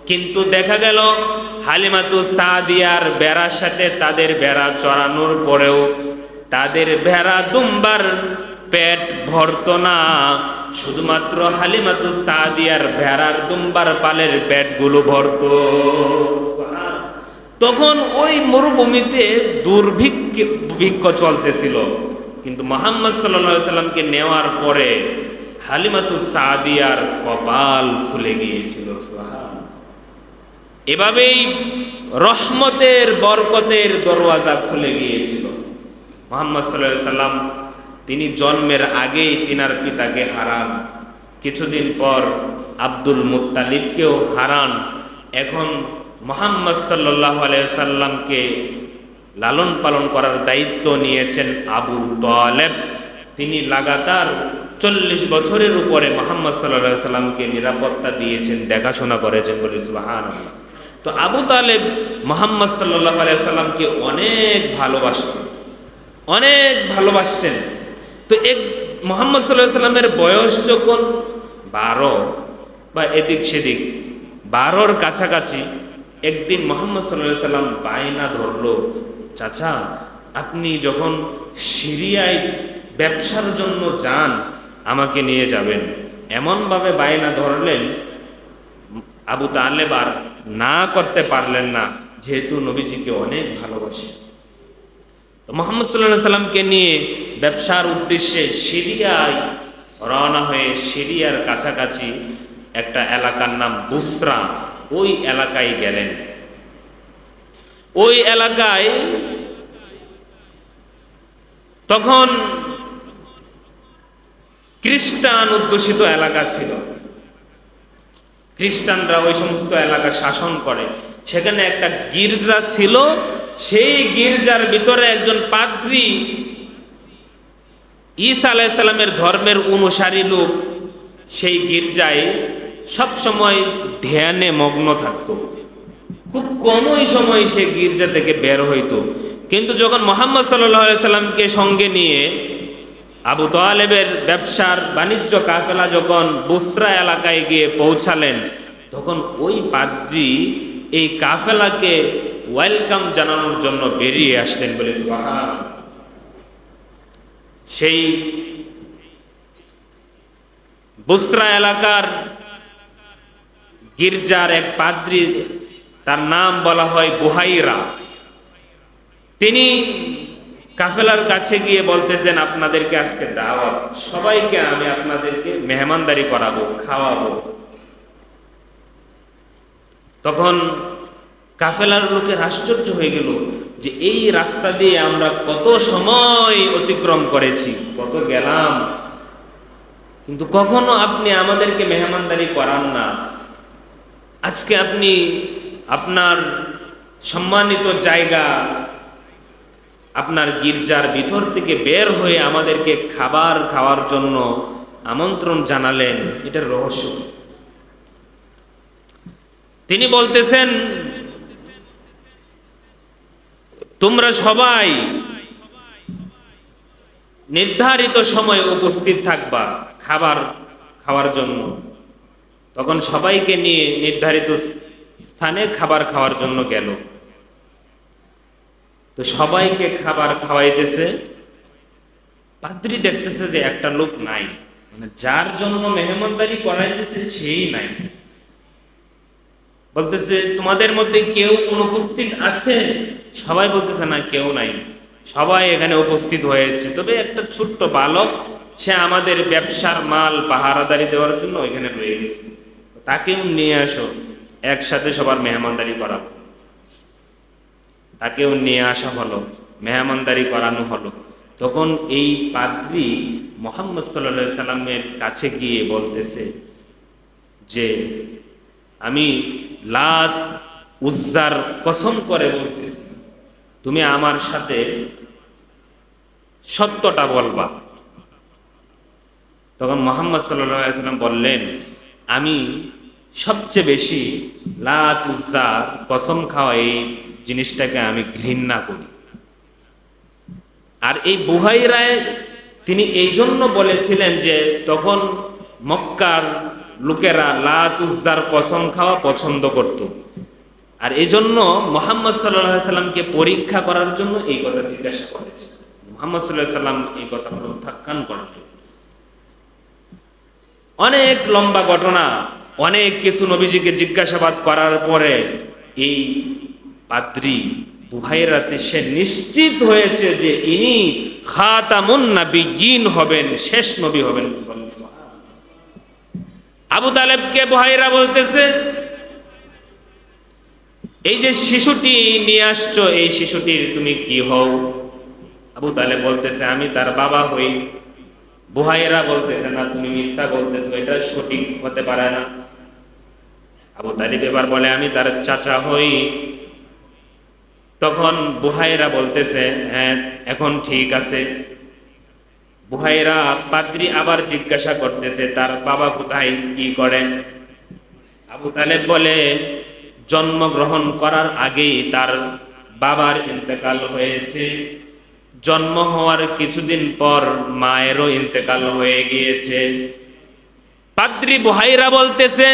কিন্তু দেখা গেল হালিমাতুস সাদিয়ার ভেড়ার সাথে তাদের ভেড়া চড়ানোর পরেও তাদের ভেড়া দুম্বার পেট ভরত না, শুধুমাত্র হালিমাতুস সাদিয়ার ভেড়ার দুম্বার পালের পেটগুলো ভরত। তখন ওই মরুভূমিতে দুর্ভিক্ষ চলতেছিল, কিন্তু মুহাম্মদ সাল্লাল্লাহু আলাইহি সাল্লামকে নেওয়ার পরে হালিমাতুস সাদিয়ার কপাল খুলে গিয়েছিল। এভাবেই রহমতের বরকতের দরওয়াজা খুলে গিয়েছিল। মুহাম্মদ সাল্লাল্লাহু আলাইহি সাল্লাম তিনি জন্মের আগেই তিনার পিতাকে হারান, কিছুদিন পর আব্দুল মুত্তালিবকেও হারান। এখন মুহাম্মদ সাল্লাল্লাহু আলাইহি সাল্লামকে লালন পালন করার দায়িত্ব নিয়েছেন আবু তালেব। তিনি লাগাতার 40 বছরের উপরে মুহাম্মদ সাল্লাল্লাহু আলাইহি সাল্লামকে নিরাপত্তা দিয়েছেন, দেখাশোনা করেছেন, বলি সুবহানাল্লাহ। তো আবু তালেব মুহাম্মদ সাল্লাল্লাহু আলাইহি সাল্লামকে অনেক ভালোবাসতেন। তো মুহাম্মদ সাল্লাল্লাহু আলাইহি সাল্লামের বয়স যখন 12 বা এদিক সেদিক 12-র কাছাকাছি, একদিন মুহাম্মদ সাল্লাল্লাহু আলাইহি সাল্লাম বায়না ধরলো, চাচা আপনি যখন সিরিয়ায় ব্যবসার জন্য যান আমাকে নিয়ে যাবেন। এমনভাবে বায়না ধরলেন, আবু তালেব আর না করতে পারলেন না, যেহেতু নবীজিকে অনেক ভালোবাসে। মুহাম্মদ সাল্লাল্লাহু আলাইহি সাল্লামকে নিয়ে ব্যবসার উদ্দেশ্যে সিরিয়ায় রওনা হয়ে সিরিয়ার কাছাকাছি একটা এলাকার নাম বুসরা, ওই এলাকায় গেলেন। ওই এলাকায় তখন খ্রিস্টান অধ্যুষিত এলাকা ছিল, খ্রিস্টানরা ওই সমস্ত এলাকা শাসন করে। সেখানে একটা গির্জা ছিল, সেই গির্জার ভিতরে একজন পাদ্রী ঈসা আলাইহিস সালামের ধর্মের অনুসারী লোক সেই গির্জায় সব সময় ধ্যানে মগ্ন থাকত। খুব কমই সময় সে গির্জা থেকে বের হইতো। কিন্তু যখন মুহাম্মদ সাল্লাল্লাহু আলাইহি সাল্লামকে সঙ্গে নিয়ে আবু তালেবের ব্যবসার বাণিজ্য কাফেলা যখন বুসরা এলাকায় গিয়ে পৌঁছালেন, তখন ওই পাদ্রী এই কাফেলাকে ওয়েলকাম জানানোর জন্য বেরিয়ে আসলেন, বলে সুবহানাল্লাহ। সেই বুসরা এলাকার গির্জার এক পাদ্রী, তার নাম বলা হয় বুহাইরা, তিনি কাফেলার কাছে গিয়ে বলতেছেন, আপনাদেরকে আজকে দাওয়াত, সবাইকে আমি আপনাদেরকে মেহমানদারি করাবো, খাওয়াবো। তখন কাফেলার লোকের আশ্চর্য হয়ে গেল যে এই রাস্তা দিয়ে আমরা কত সময় অতিক্রম করেছি, কত গেলাম, কিন্তু কখনো আপনি আমাদেরকে মেহমানদারি করান না। আজকে আপনি আপনার সম্মানিত জায়গা, আপনার গির্জার ভিতর থেকে বের হয়ে আমাদেরকে খাবার খাওয়ার জন্য আমন্ত্রণ জানালেন, এটার রহস্য। তিনি বলতেছেন, তোমরা সবাই নির্ধারিত সময়ে উপস্থিত থাকবা খাবার খাওয়ার জন্য। তখন সবাইকে নিয়ে নির্ধারিত স্থানে খাবার খাওয়ার জন্য গেল। তো সবাইকে খাবার খাওয়াইতেছে, পাদ্রী দেখতেছে যে একটা লোক নাই, মানে যার জন্য মেহমানদারি করাইতেছে সেই নাই। বলতেছে তোমাদের মধ্যে কেউ অনুপস্থিত আছে? সবাই বলতেছে না, কেউ নাই, সবাই এখানে উপস্থিত হয়েছে, তবে একটা ছোট্ট বালক সে আমাদের ব্যবসার মাল পাহারাদারি দেওয়ার জন্য ওইখানে রয়ে গেছে, তাকেও নিয়ে আসো, একসাথে সবার মেহমানদারি করাবো। তাকেও নিয়ে আসা হলো, মেহমানদারি করানো হলো। তখন এই পাদ্রী মুহাম্মদ সাল্লাল্লাহু আলাইহি সাল্লামের কাছে গিয়ে বলতেছে যে আমি লাত উজ্জার কসম করে বলতেছি, তুমি আমার সাথে সত্যটা বলবা। তখন মুহাম্মদ সাল্লাল্লাহু আলাইহি সাল্লাম বললেন, আমি সবচেয়ে বেশি লাত উজ্জার কসম খাওয়া এই জিনিসটাকে আমি ঘৃণা করি। আর এই বুহাইরায় তিনি এই জন্য বলেছিলেন যে তখন মক্কার লোকেরা লাত উজ্জার কসম খাওয়া পছন্দ করত, আর এই জন্য মুহাম্মদ সাল্লাল্লাহু আলাইহি সাল্লামকে পরীক্ষা করার জন্য এই কথা জিজ্ঞাসা করেছে। মুহাম্মদ সাল্লাল্লাহু আলাইহি সাল্লাম এই কথা প্রত্যাখ্যান করেন। অনেক লম্বা ঘটনা, অনেক কিছু নবীজিকে জিজ্ঞাসাবাদ করার পরে এই পাদ্রী বুহাইরাতে সে নিশ্চিত হয়েছে যে ইনি খাতামুন নবিয়্যিন হবেন, শেষ নবী হবেন। আবু তালেবকে বুহাইরা বলতেছে, এই যে শিশুটি নিয়ে আসছো, এই শিশুটির তুমি কি হও? আবু তালেব বলতেছে, আমি তার বাবা হই। বুহাইরা বলতেছে, না, তুমি মিথ্যা বলতেছো, এটা সঠিক হতে পারে না। আবু তালেব এবার বলে, আমি তার চাচা হই। তখন বুহাইরা বলতেছে, হ্যাঁ, এখন ঠিক আছে। বুহাইরা পাদ্রী আবার জিজ্ঞাসা করতেছে, তার বাবা কোথায়, কি করেন? আবু তালেব বলে, জন্মগ্রহণ করার আগেই তার বাবার ইন্তেকাল হয়েছে, জন্ম হওয়ার কিছুদিন পর মায়েরও ইন্তেকাল হয়ে গিয়েছে। পাদ্রী বুহাইরা বলতেছে,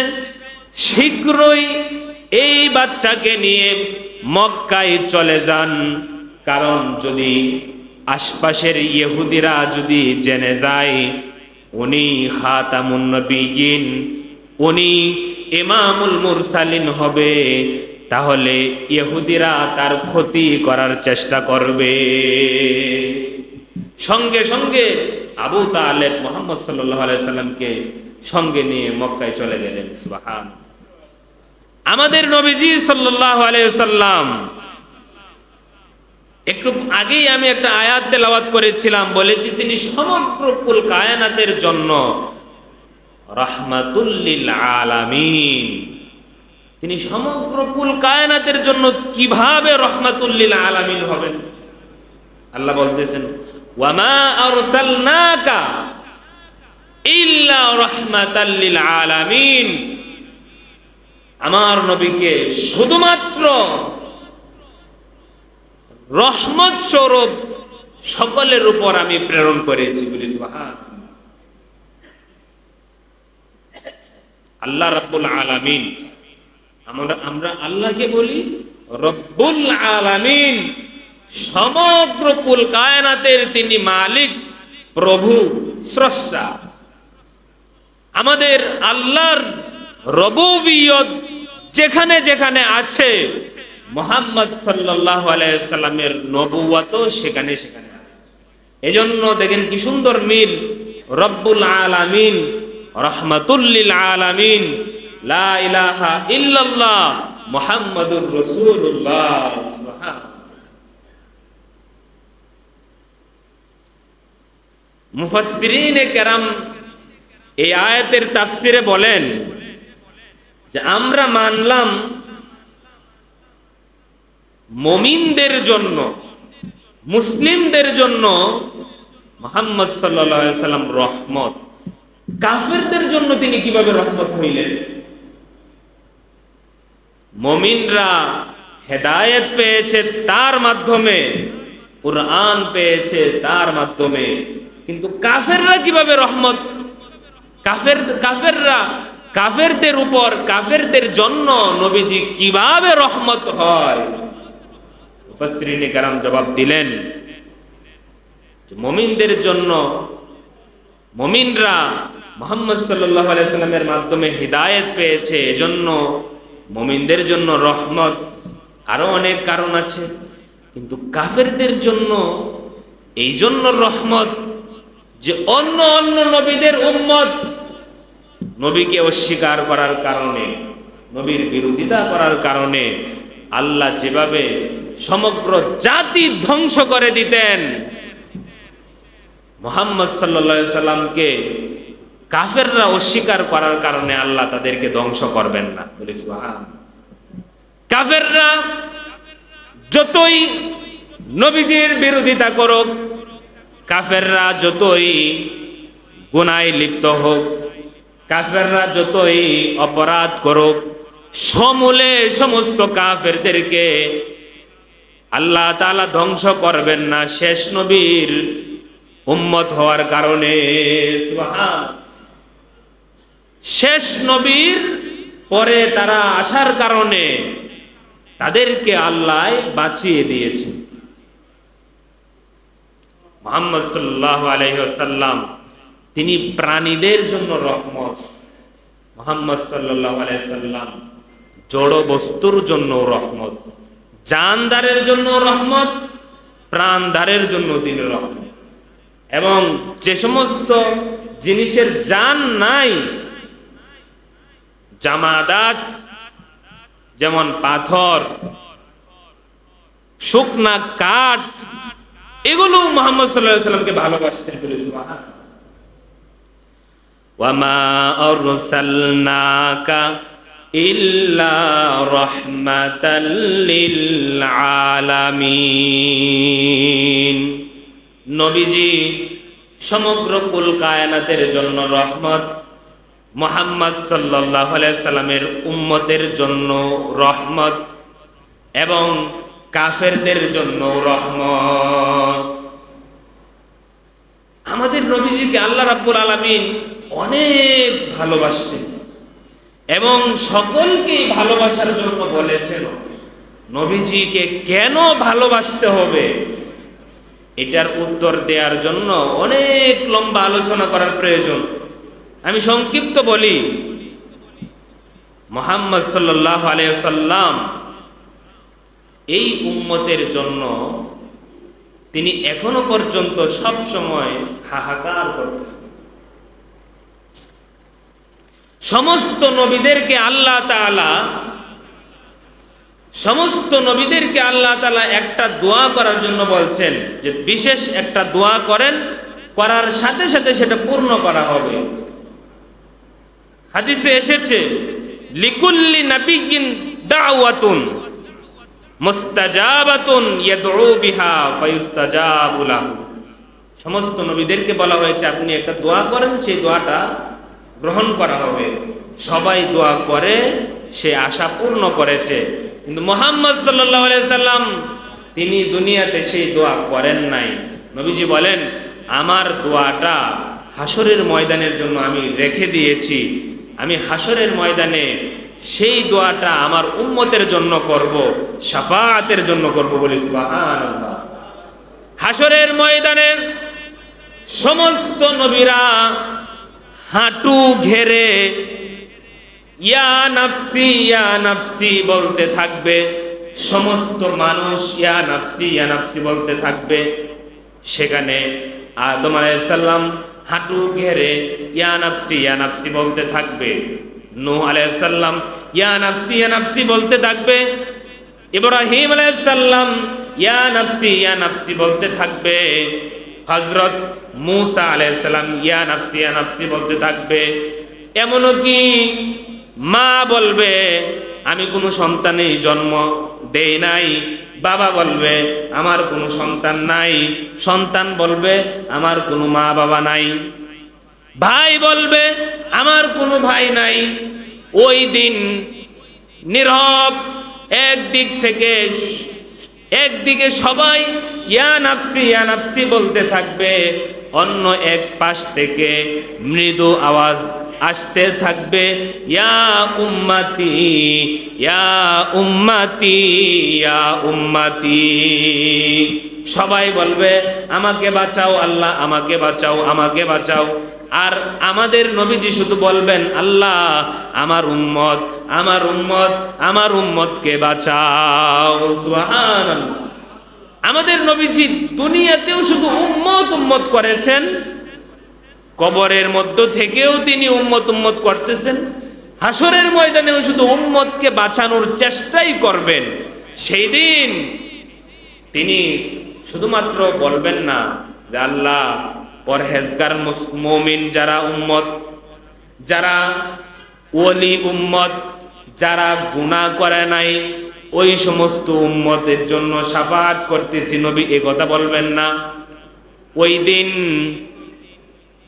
শীঘ্রই এই বাচ্চাকে নিয়ে মক্কায় চলে যান, কারণ যদি আশপাশের ইহুদিরা যদি জেনে যায় উনি খাতামুন নবিয়্যিন, উনি ইমামুল মুরসালিন হবে, তাহলে ইহুদিরা তার ক্ষতি করার চেষ্টা করবে। সঙ্গে সঙ্গে আবু তালেব মুহাম্মদ সাল্লাল্লাহু আলাইহি সাল্লামকে সঙ্গে নিয়ে মক্কায় চলে গেলেন। সুবহানাল্লাহ। আমাদের নবীজি সাল্লাল্লাহু আলাইহি সাল্লাম, একটু আগেই আমি একটা আয়াত তেলাওয়াত করেছিলাম, বলেছি তিনি সমগ্র কুল কায়নাতের জন্য রাহমাতুল লিল আলামিন। তিনি সমগ্র কুল কায়নাতের জন্য কিভাবে রাহমাতুল লিল আলামিন হবেন? আল্লাহ বলতেছেন, ওয়া মা আরসালনাকা ইল্লা রাহমাতাল লিল আলামিন। আমার নবীকে শুধুমাত্র রহমত স্বরূপ সকলের উপর আমি প্রেরণ করেছি। বলি সুবহানাল্লাহ। আল্লাহ রাব্বুল আলামিন, আমরা আল্লাহকে বলি রব্বুল আলামিন, সমগ্র কুল কায়নাতের তিনি মালিক, প্রভু, স্রষ্টা। আমাদের আল্লাহর রবুবিয়ত যেখানে যেখানে আছে, মুহাম্মদ সাল্লাল্লাহু আলাইহি সাল্লামের নবুয়তও সেখানে সেখানে আছে। এজন্য দেখেন কি সুন্দর মিল, রব্বুল আলামিন, রাহমাতুল লিল আলামিন, লা ইলাহা ইল্লাল্লাহ মুহাম্মাদুর রাসূলুল্লাহ। সুবহানাল্লাহ। মুফাসসিরিনে কেরাম এই আয়াতের তাফসিরে বলেন যে আমরা মানলাম মুমিনদের জন্য, মুসলিমদের জন্য মুহাম্মদ সাল্লাল্লাহু আলাইহি সাল্লাম রহমত, কাফেরদের জন্য তিনি কিভাবে রহমত হইলেন? মুমিনরা হেদায়েত পেয়েছে তার মাধ্যমে, কুরআন পেয়েছে তার মাধ্যমে, কিন্তু কাফেররা কিভাবে রহমত? কাফেররা কাফেরদের উপর, কাফেরদের জন্য নবীজি কিভাবে রহমত হয়? মুফাসসিরিনে কেরাম জবাব দিলেন, মুমিনদের জন্য, মুমিনরা মুহাম্মদ সাল্লাল্লাহু আলাইহি সাল্লামের মাধ্যমে হিদায়াত পেয়েছে, এজন্য মুমিনদের জন্য রহমত। আরো অনেক কারণ আছে, কিন্তু কাফেরদের জন্য এই জন্য রহমত যে অন্য অন্য নবীদের উম্মত নবীকে অস্বীকার করার কারণে, নবীর বিরোধিতা করার কারণে আল্লাহ যেভাবে সমগ্র জাতি ধ্বংস করে দিতেন, মুহাম্মদ সাল্লাল্লাহু আলাইহি সাল্লামকে কাফেররা অস্বীকার করার কারণে আল্লাহ তাদেরকে ধ্বংস করবেন না। বলি সুবহান। কাফেররা যতই নবীজির বিরোধিতা করুক, কাফেররা যতই গুনাহে লিপ্ত হোক, কাফেররা যতই অপরাধ করুক, সমূলে সমস্ত কাফেরদেরকে আল্লাহ তাআলা ধ্বংস করবেন না শেষ নবীর উম্মত হওয়ার কারণে। সুবহান। শেষ নবীর পরে তারা আসার কারণে তাদেরকে আল্লাহ বাঁচিয়ে দিয়েছেন। মুহাম্মদ সাল্লাল্লাহু আলাইহি ওয়াসাল্লাম তিনি প্রাণীদের জন্য রহমত। মুহাম্মদ সাল্লাল্লাহু আলাইহি ওয়াসাল্লাম জড় বস্তুর জন্য রহমত, জানদারের জন্য রহমত, প্রাণদারের জন্য তিনি রহমত। এবং যে সমস্ত জিনিসের জান নাই, জামাদাত যেমন পাথর, শুকনা কাঠ, এগুলো মুহাম্মদ সাল্লাল্লাহু আলাইহি ওয়াসাল্লামকে ভালোবাসতেন। সুবহান। ওয়ামা আরসালনাকা ইল্লা রাহমাতাল লিল আলামিন। নবীজি সমগ্র কুল কায়নাতের জন্য রহমত, মুহাম্মদ সাল্লাল্লাহু আলাইহি সাল্লামের উম্মতের জন্য রহমত এবং কাফেরদের জন্য রহমত। আমাদের নবীজিকে আল্লাহ রাব্বুল আলামিন অনেক ভালোবাসতেন এবং সকলকেই ভালোবাসার জন্য বলেছেন। নবীজিকে কেন ভালোবাসতে হবে, এটার উত্তর দেওয়ার জন্য অনেক লম্বা আলোচনা করার প্রয়োজন। আমি সংক্ষিপ্ত বলি, মুহাম্মদ সাল্লাল্লাহু আলাইহি ওয়াসাল্লাম এই উম্মতের জন্য তিনি এখনো পর্যন্ত সব সময় হাহাকার করতেছেন। সমস্ত নবীদেরকে আল্লাহ তাআলা একটা দোয়া করার জন্য বলছেন, যে বিশেষ একটা দোয়া করেন, করার সাথে সাথে সেটা পূর্ণ করা হবে। হাদিসে এসেছে, লিকুল্লি নাবিয়্যিন দাওয়াতুন মুস্তাজাবাতুন ইয়াদউ বিহা ফায়ুস্তাজাবু লাহু। সমস্ত নবীদেরকে বলা হয়েছে আপনি একটা দোয়া করেন, সেই দোয়াটা গ্রহণ করা হবে। সবাই দোয়া করে, সে আশা পূর্ণ করেছে। কিন্তু মুহাম্মদ সাল্লাল্লাহু আলাইহি সাল্লাম তিনি দুনিয়াতে সেই দোয়া করেন নাই। নবীজি বলেন, আমার দোয়াটা হাসরের ময়দানের জন্য আমি রেখে দিয়েছি। আমি হাসরের ময়দানে সেই দোয়াটা আমার উম্মতের জন্য করব, শাফাআতের জন্য করব। বলি সুবহানাল্লাহ। হাসরের ময়দানে সমস্ত নবীরা হাঁটু ঘেরে ইয়া নাফসি ইয়া নাফসি বলতে থাকবে। সমস্ত মানুষ ইয়া নাফসি ইয়া নাফসি বলতে থাকবে। সেখানে আদম আলাইহিস সালাম হাঁটু ঘেরে ইয়া নাফসি বলতে থাকবে। নূহ আলাইহিস সালাম ইয়া নাফসি বলতে থাকবে। ইব্রাহিম আলাইহিস সালাম ইয়া নাফসি বলতে থাকবে। হযরত মূসা আলাইহিস সালাম ইয়া নাফসি বলতে থাকবে। এমনকি মা বলবে আমি কোনো সন্তানেই জন্ম দেই নাই, বাবা বলবে আমার কোনো সন্তান নাই, সন্তান বলবে আমার কোনো মা বাবা নাই, ভাই বলবে আমার কোনো ভাই নাই। ওই দিন নীরব, একদিকে সবাই ইয়া নাফসি বলতে থাকবে, অন্য এক পাশ থেকে মৃদু আওয়াজ আসতে থাকবে, ইয়া উম্মতি ইয়া উম্মতি ইয়া উম্মতি। সবাই বলবে আমাকে বাঁচাও আল্লাহ, আমাকে বাঁচাও, আমাকে বাঁচাও। আর আমাদের নবীজি শুধু বলবেন, আল্লাহ আমার উম্মত, আমার উম্মত, আমার উম্মতকে বাঁচাও। সুবহানাল্লাহ। আমাদের নবীজি দুনিয়াতেও শুধু উম্মত উম্মত করেছেন, কবরের মধ্য থেকেও তিনি উম্মত উম্মত করতেছেন, হাসরের ময়দানেও শুধু উম্মতকে বাঁচানোর চেষ্টাই করবেন। সেই দিন তিনি শুধুমাত্র বলবেন না যে আল্লাহ পরহেজগার মুমিন যারা উম্মত, যারা ওলি উম্মত, যারা গুনাহ করে নাই, ওই সমস্ত উম্মতের জন্য শাফাআত করতেছি নবী, এ কথা বলবেন না। ওই দিন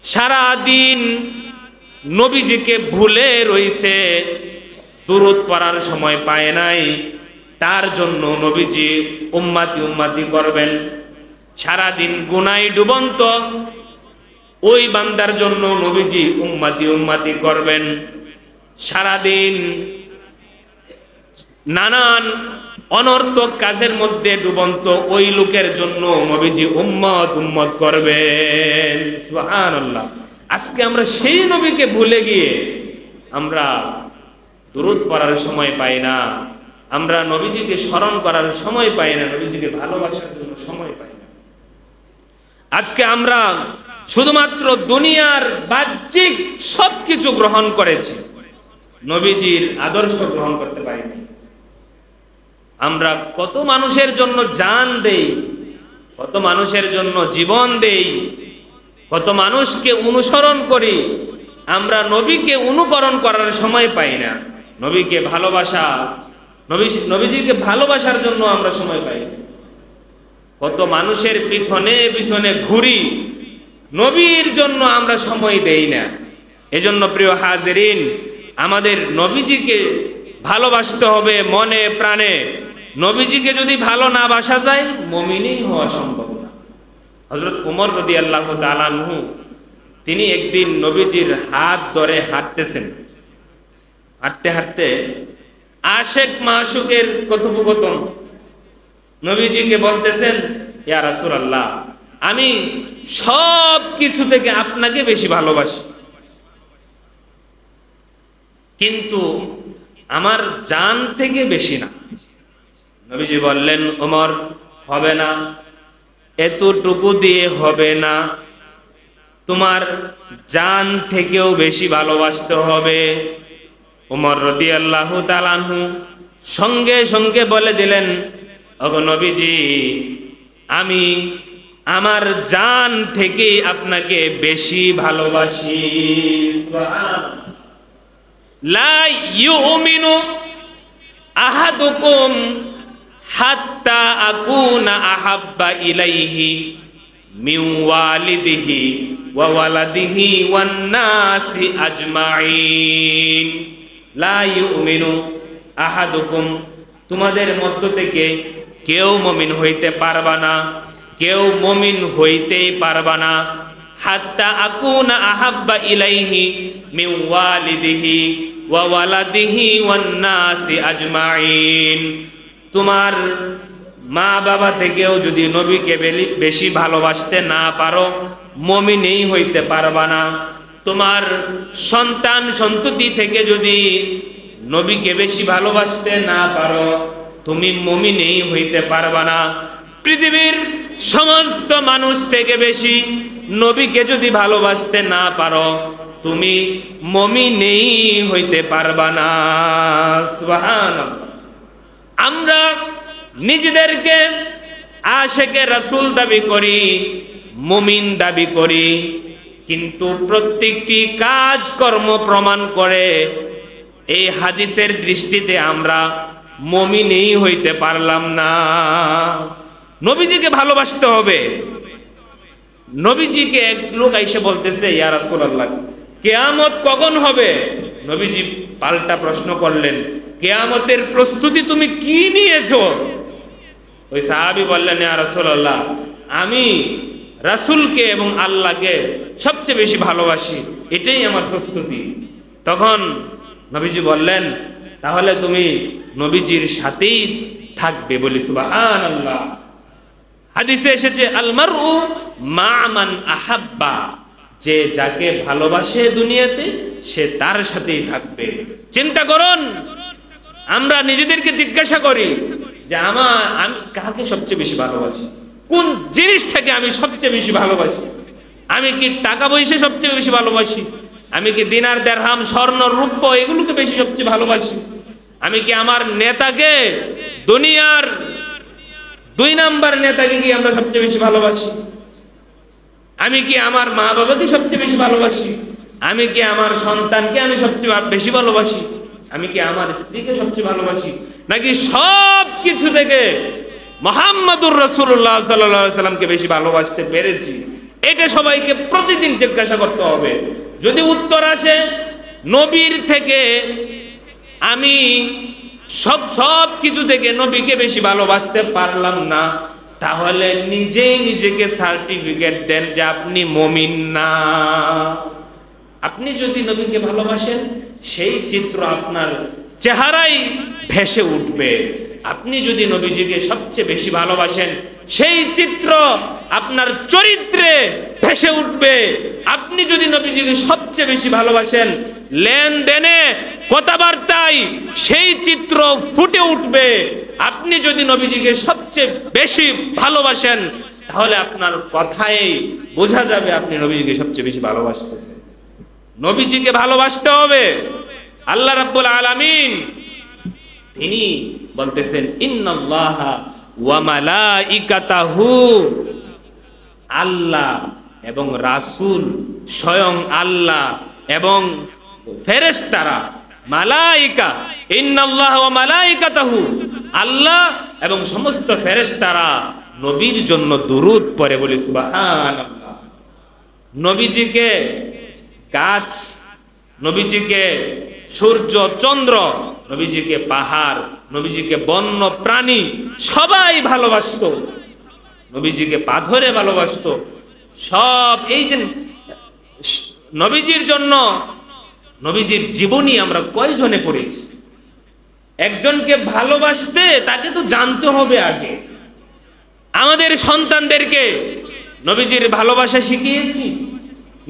সারা দিন নবীজিকে ভুলে রইছে, দুরূদ পড়ার সময় পায় নাই, তার জন্য নবীজি উম্মতি উম্মতি করবেন। সারা দিন গুনায় ডুবন্ত ওই বান্দার জন্য নবীজি উম্মতি উম্মতি করবেন। সারা দিন নানান অনর্থক কাজের মধ্যে ডুবন্ত ওই লোকের জন্য নবীজি উম্মত উম্মত করবেন। সুবহানাল্লাহ। আজকে আমরা সেই নবীকে ভুলে গিয়ে আমরা দুরূদ পড়ার সময় পাই না, আমরা নবীজিকে স্মরণ করার সময় পাই না, নবীজিকে ভালোবাসার জন্য সময় পাই না। আজকে আমরা শুধুমাত্র দুনিয়ার বাহ্যিক সবকিছু গ্রহণ করেছি, নবীজির আদর্শ গ্রহণ করতে পারিনি। আমরা কত মানুষের জন্য জান দেই, কত মানুষের জন্য জীবন দেই, কত মানুষকে অনুসরণ করি, আমরা নবীকে অনুকরণ করার সময় পাই না। নবীকে ভালোবাসা, নবীজিকে ভালোবাসার জন্য আমরা সময় পাই না। কত মানুষের পিছনে পিছনে ঘুরি, নবীর জন্য আমরা সময় দেই না। এজন্য প্রিয় হাজিরিন, আমাদের নবীজিকে ভালোবাসতে হবে মনে প্রাণে। নবীজিকে যদি ভালো না বাসা যায়, মুমিনই হওয়া সম্ভব না। হযরত ওমর রাদিয়াল্লাহু তাআলা আনহু তিনি একদিন নবীজির হাত ধরে হাঁটতেছেন, হাঁটতে হাঁটতে আশেক মাশুকের কথোপকথন, নবীজিকে বলতেছেন, ইয়া রাসূলুল্লাহ, আমি সব কিছু থেকে আপনাকে বেশি ভালোবাসি, কিন্তু আমার জান থেকে বেশি না। নবীজি বললেন, ওমর হবে না, এতটুকু দিয়ে হবে না, তোমার জান থেকেও বেশি ভালোবাসতে হবে। ওমর রাদিয়াল্লাহু তাআলা আনহু সঙ্গে সঙ্গে বলে দিলেন, ওগো নবীজি, আমি আমার জান থেকে আপনাকে বেশি ভালোবাসি। লা ইউমিনু আহাদুকুম হাত্তা আকুনা আহাব্বা ইলাইহি মিন ওয়ালিদিহি ওয়া ওয়ালাদিহি ওয়ান নাসি আজমাইন। লা ইউমিনু আহাদুকুম, তোমাদের মধ্য থেকে কেউ মুমিন হইতে পারবা না, কেউ মুমিন হইতেই পারবা না, হাত্তা আকুনা আহাব্বা ইলাইহি মিন ওয়ালিদিহি ওয়া ওয়ালাদিহি ওয়ান নাসি আজমাইন। তোমার মা বাবা থেকেও যদি নবীকে বেশি ভালোবাসতে না পারো, মুমিনই হইতে পারবা না। তোমার সন্তান সন্ততি থেকে যদি নবীকে বেশি ভালোবাসতে না পারো, তুমি মুমিনই হইতে পারবা না। পৃথিবীর সমস্ত মানুষ থেকে বেশি নবীকে যদি ভালোবাসতে না পারো, তুমি মুমিনই হইতে পারবা না। সুবহানাল্লাহ। আমরা নিজেদেরকে আশেকে রাসূল দাবি করি, মুমিন দাবি করি, কিন্তু প্রত্যেকটি কাজ কর্ম প্রমাণ করে এই হাদিসের দৃষ্টিতে আমরা মুমিনই হইতে পারলাম না। নবীজিকে ভালোবাসতে হবে। নবীজিকে এক লোক এসে বলতেছে, ইয়া রাসূলুল্লাহ, কিয়ামত কখন হবে? নবীজি পাল্টা প্রশ্ন করলেন, কিয়ামতের প্রস্তুতি তুমি কি নিয়েছো? ওই সাহাবী বললেন, ইয়া রাসূলুল্লাহ, আমি রাসূলকে এবং আল্লাহকে সবচেয়ে বেশি ভালোবাসি, এটাই আমার প্রস্তুতি। তখন নবীজি বললেন, তাহলে তুমি নবীজির সাথেই থাকবে। বলি সুবহানাল্লাহ। হাদিসে এসেছে আল মারউ মা মান আহাব্বা, যে যাকে ভালোবাসে দুনিয়াতে সে তার সাথেই থাকবে। চিন্তা করুন, আমরা নিজেদেরকে জিজ্ঞাসা করি যে আমি কাকে সবচেয়ে বেশি ভালোবাসি, কোন জিনিসটাকে আমি সবচেয়ে বেশি ভালোবাসি। আমি কি টাকা পয়সা সবচেয়ে বেশি ভালোবাসি? আমি কি দিনার দেরহাম স্বর্ণ রূপ্য এগুলোকে বেশি সবচেয়ে ভালোবাসি? আমি কি আমার নেতাকে, দুনিয়ার 2 নাম্বার নেতাকে কি আমরা সবচেয়ে বেশি ভালোবাসি? আমি কি আমার মা বাবাকে সবচেয়ে বেশি ভালোবাসি? আমি কি আমার সন্তানকে আমি সবচেয়ে বেশি ভালোবাসি? আমি কি আমার স্ত্রীকে সবচেয়ে ভালোবাসি? নাকি সব কিছু থেকে মুহাম্মাদুর রাসূলুল্লাহ সাল্লাল্লাহু আলাইহি সাল্লামকে বেশি ভালোবাসতে পেরেছি? এটা সবাইকে প্রতিদিন জিজ্ঞাসা করতে হবে। যদি উত্তর আসে নবীর থেকে আমি সব কিছু থেকে নবীকে বেশি ভালোবাসতে পারলাম না, তাহলে নিজেই নিজেকে সার্টিফিকেট দেন যে আপনি মুমিন না। আপনি যদি নবীকে ভালোবাসেন, সেই চিত্র আপনার চেহারায় ভেসে উঠবে। আপনি যদি নবীজিকে সবচেয়ে বেশি ভালোবাসেন, সেই চিত্র আপনার চরিত্রে ভেসে উঠবে। আপনি যদি নবীজিকে সবচেয়ে বেশি ভালোবাসেন, লেনদেনে কথাবার্তায় সেই চিত্র ফুটে উঠবে। আপনি যদি নবীজিকে সবচেয়ে বেশি ভালোবাসেন, তাহলে আপনার কথায় বোঝা যাবে আপনি নবীজিকে সবচেয়ে বেশি ভালোবাসতেছেন। নবীজিকে ভালোবাসতে হবে। আল্লাহ রাব্বুল আলামিন তিনি বলতেছেন, ইন্নাল্লাহা ওয়া মালাইকাতাহু, আল্লাহ এবং রাসূল, স্বয়ং আল্লাহ এবং ফেরেশতারা, মালাইকা, ইন্নাল্লাহা ওয়া মালাইকাতাহু, আল্লাহ এবং সমস্ত ফেরেশতারা নবীর জন্য দুরূদ পড়ে। বলি সুবহানাল্লাহ। নবীজিকে গাছ, নবীজিকে সূর্য চন্দ্র, নবীজিকে পাহাড়, নবীজিকে বন্য প্রাণী সবাই ভালোবাসতো, নবীজিকে পা ধরে ভালোবাসতো সব। এই যে নবীজির জন্য নবীজির জীবনী আমরা কয়জনে পড়েছি? একজনকে ভালোবাসতে তাকে তো জানতে হবে আগে। আমাদের সন্তানদেরকে নবীজির ভালোবাসা শিখিয়েছি,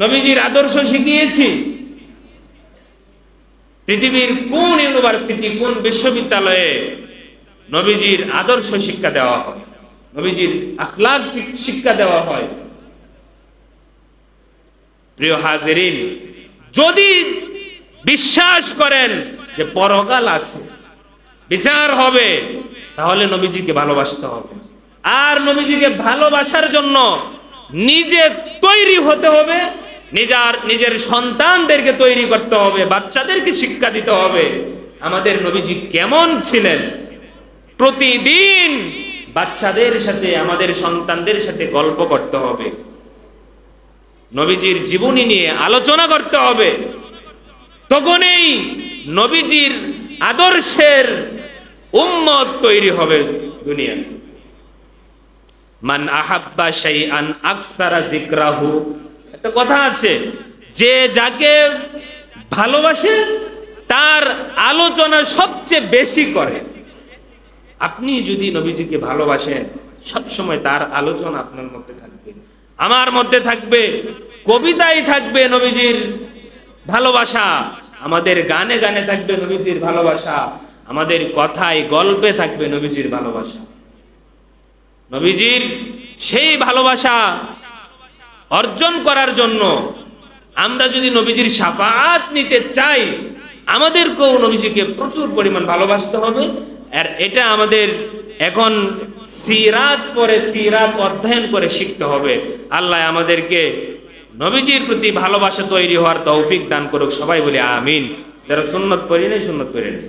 নবীজির আদর্শ শিখিয়েছি। পৃথিবীর কোন ইউনিভার্সিটি, কোন বিশ্ববিদ্যালয়ে নবীজির আদর্শ শিক্ষা দেওয়া হয়, নবীজির আখলাক শিক্ষা দেওয়া হয়? প্রিয় হাজিরিন, যদি বিশ্বাস করেন যে পরকাল আছে, বিচার হবে, তাহলে নবীজিকে ভালোবাসতে হবে। আর নবীজিকে ভালোবাসার জন্য নিজে তৈরি হতে হবে, নিজের সন্তানদেরকে তৈরি করতে হবে, বাচ্চাদেরকে শিক্ষা দিতে হবে আমাদের নবীজি কেমন ছিলেন। প্রতিদিন বাচ্চাদের সাথে, আমাদের সন্তানদের সাথে গল্প করতে হবে, নবীজির জীবনী নিয়ে আলোচনা করতে হবে। তখনই নবীজির আদর্শের উম্মত তৈরি হবে দুনিয়াতে। মান আহাব্বা শাইআন আকসারা যিকরাহু, একটা কথা আছে, যে যাকে ভালোবাসে তার আলোচনা সবচেয়ে বেশি করে। আপনি যদি নবীজিকে ভালোবাসেন, সব সময় তার আলোচনা আপনার মধ্যে থাকবে, আমার মধ্যে থাকবে, কবিতায় থাকবে নবীজির ভালোবাসা, আমাদের গানে গানে থাকবে নবীজির ভালোবাসা, আমাদের কথায় গল্পে থাকবে নবীজির ভালোবাসা। নবীজির সেই ভালোবাসা অর্জন করার জন্য আমরা যদি নবীজির শাফাআত নিতে চাই, আমাদেরকেও নবীজিকে প্রচুর পরিমাণ ভালোবাসতে হবে। আর এটা আমাদের এখন সিরাত পরে সিরাত অধ্যয়ন করে শিখতে হবে। আল্লাহ আমাদেরকে নবীজির প্রতি ভালোবাসা তৈরি হওয়ার তৌফিক দান করুক। সবাই বলি আমিন। যারা সুন্নত পড়ি নাই, সুন্নত পড়ে নেই।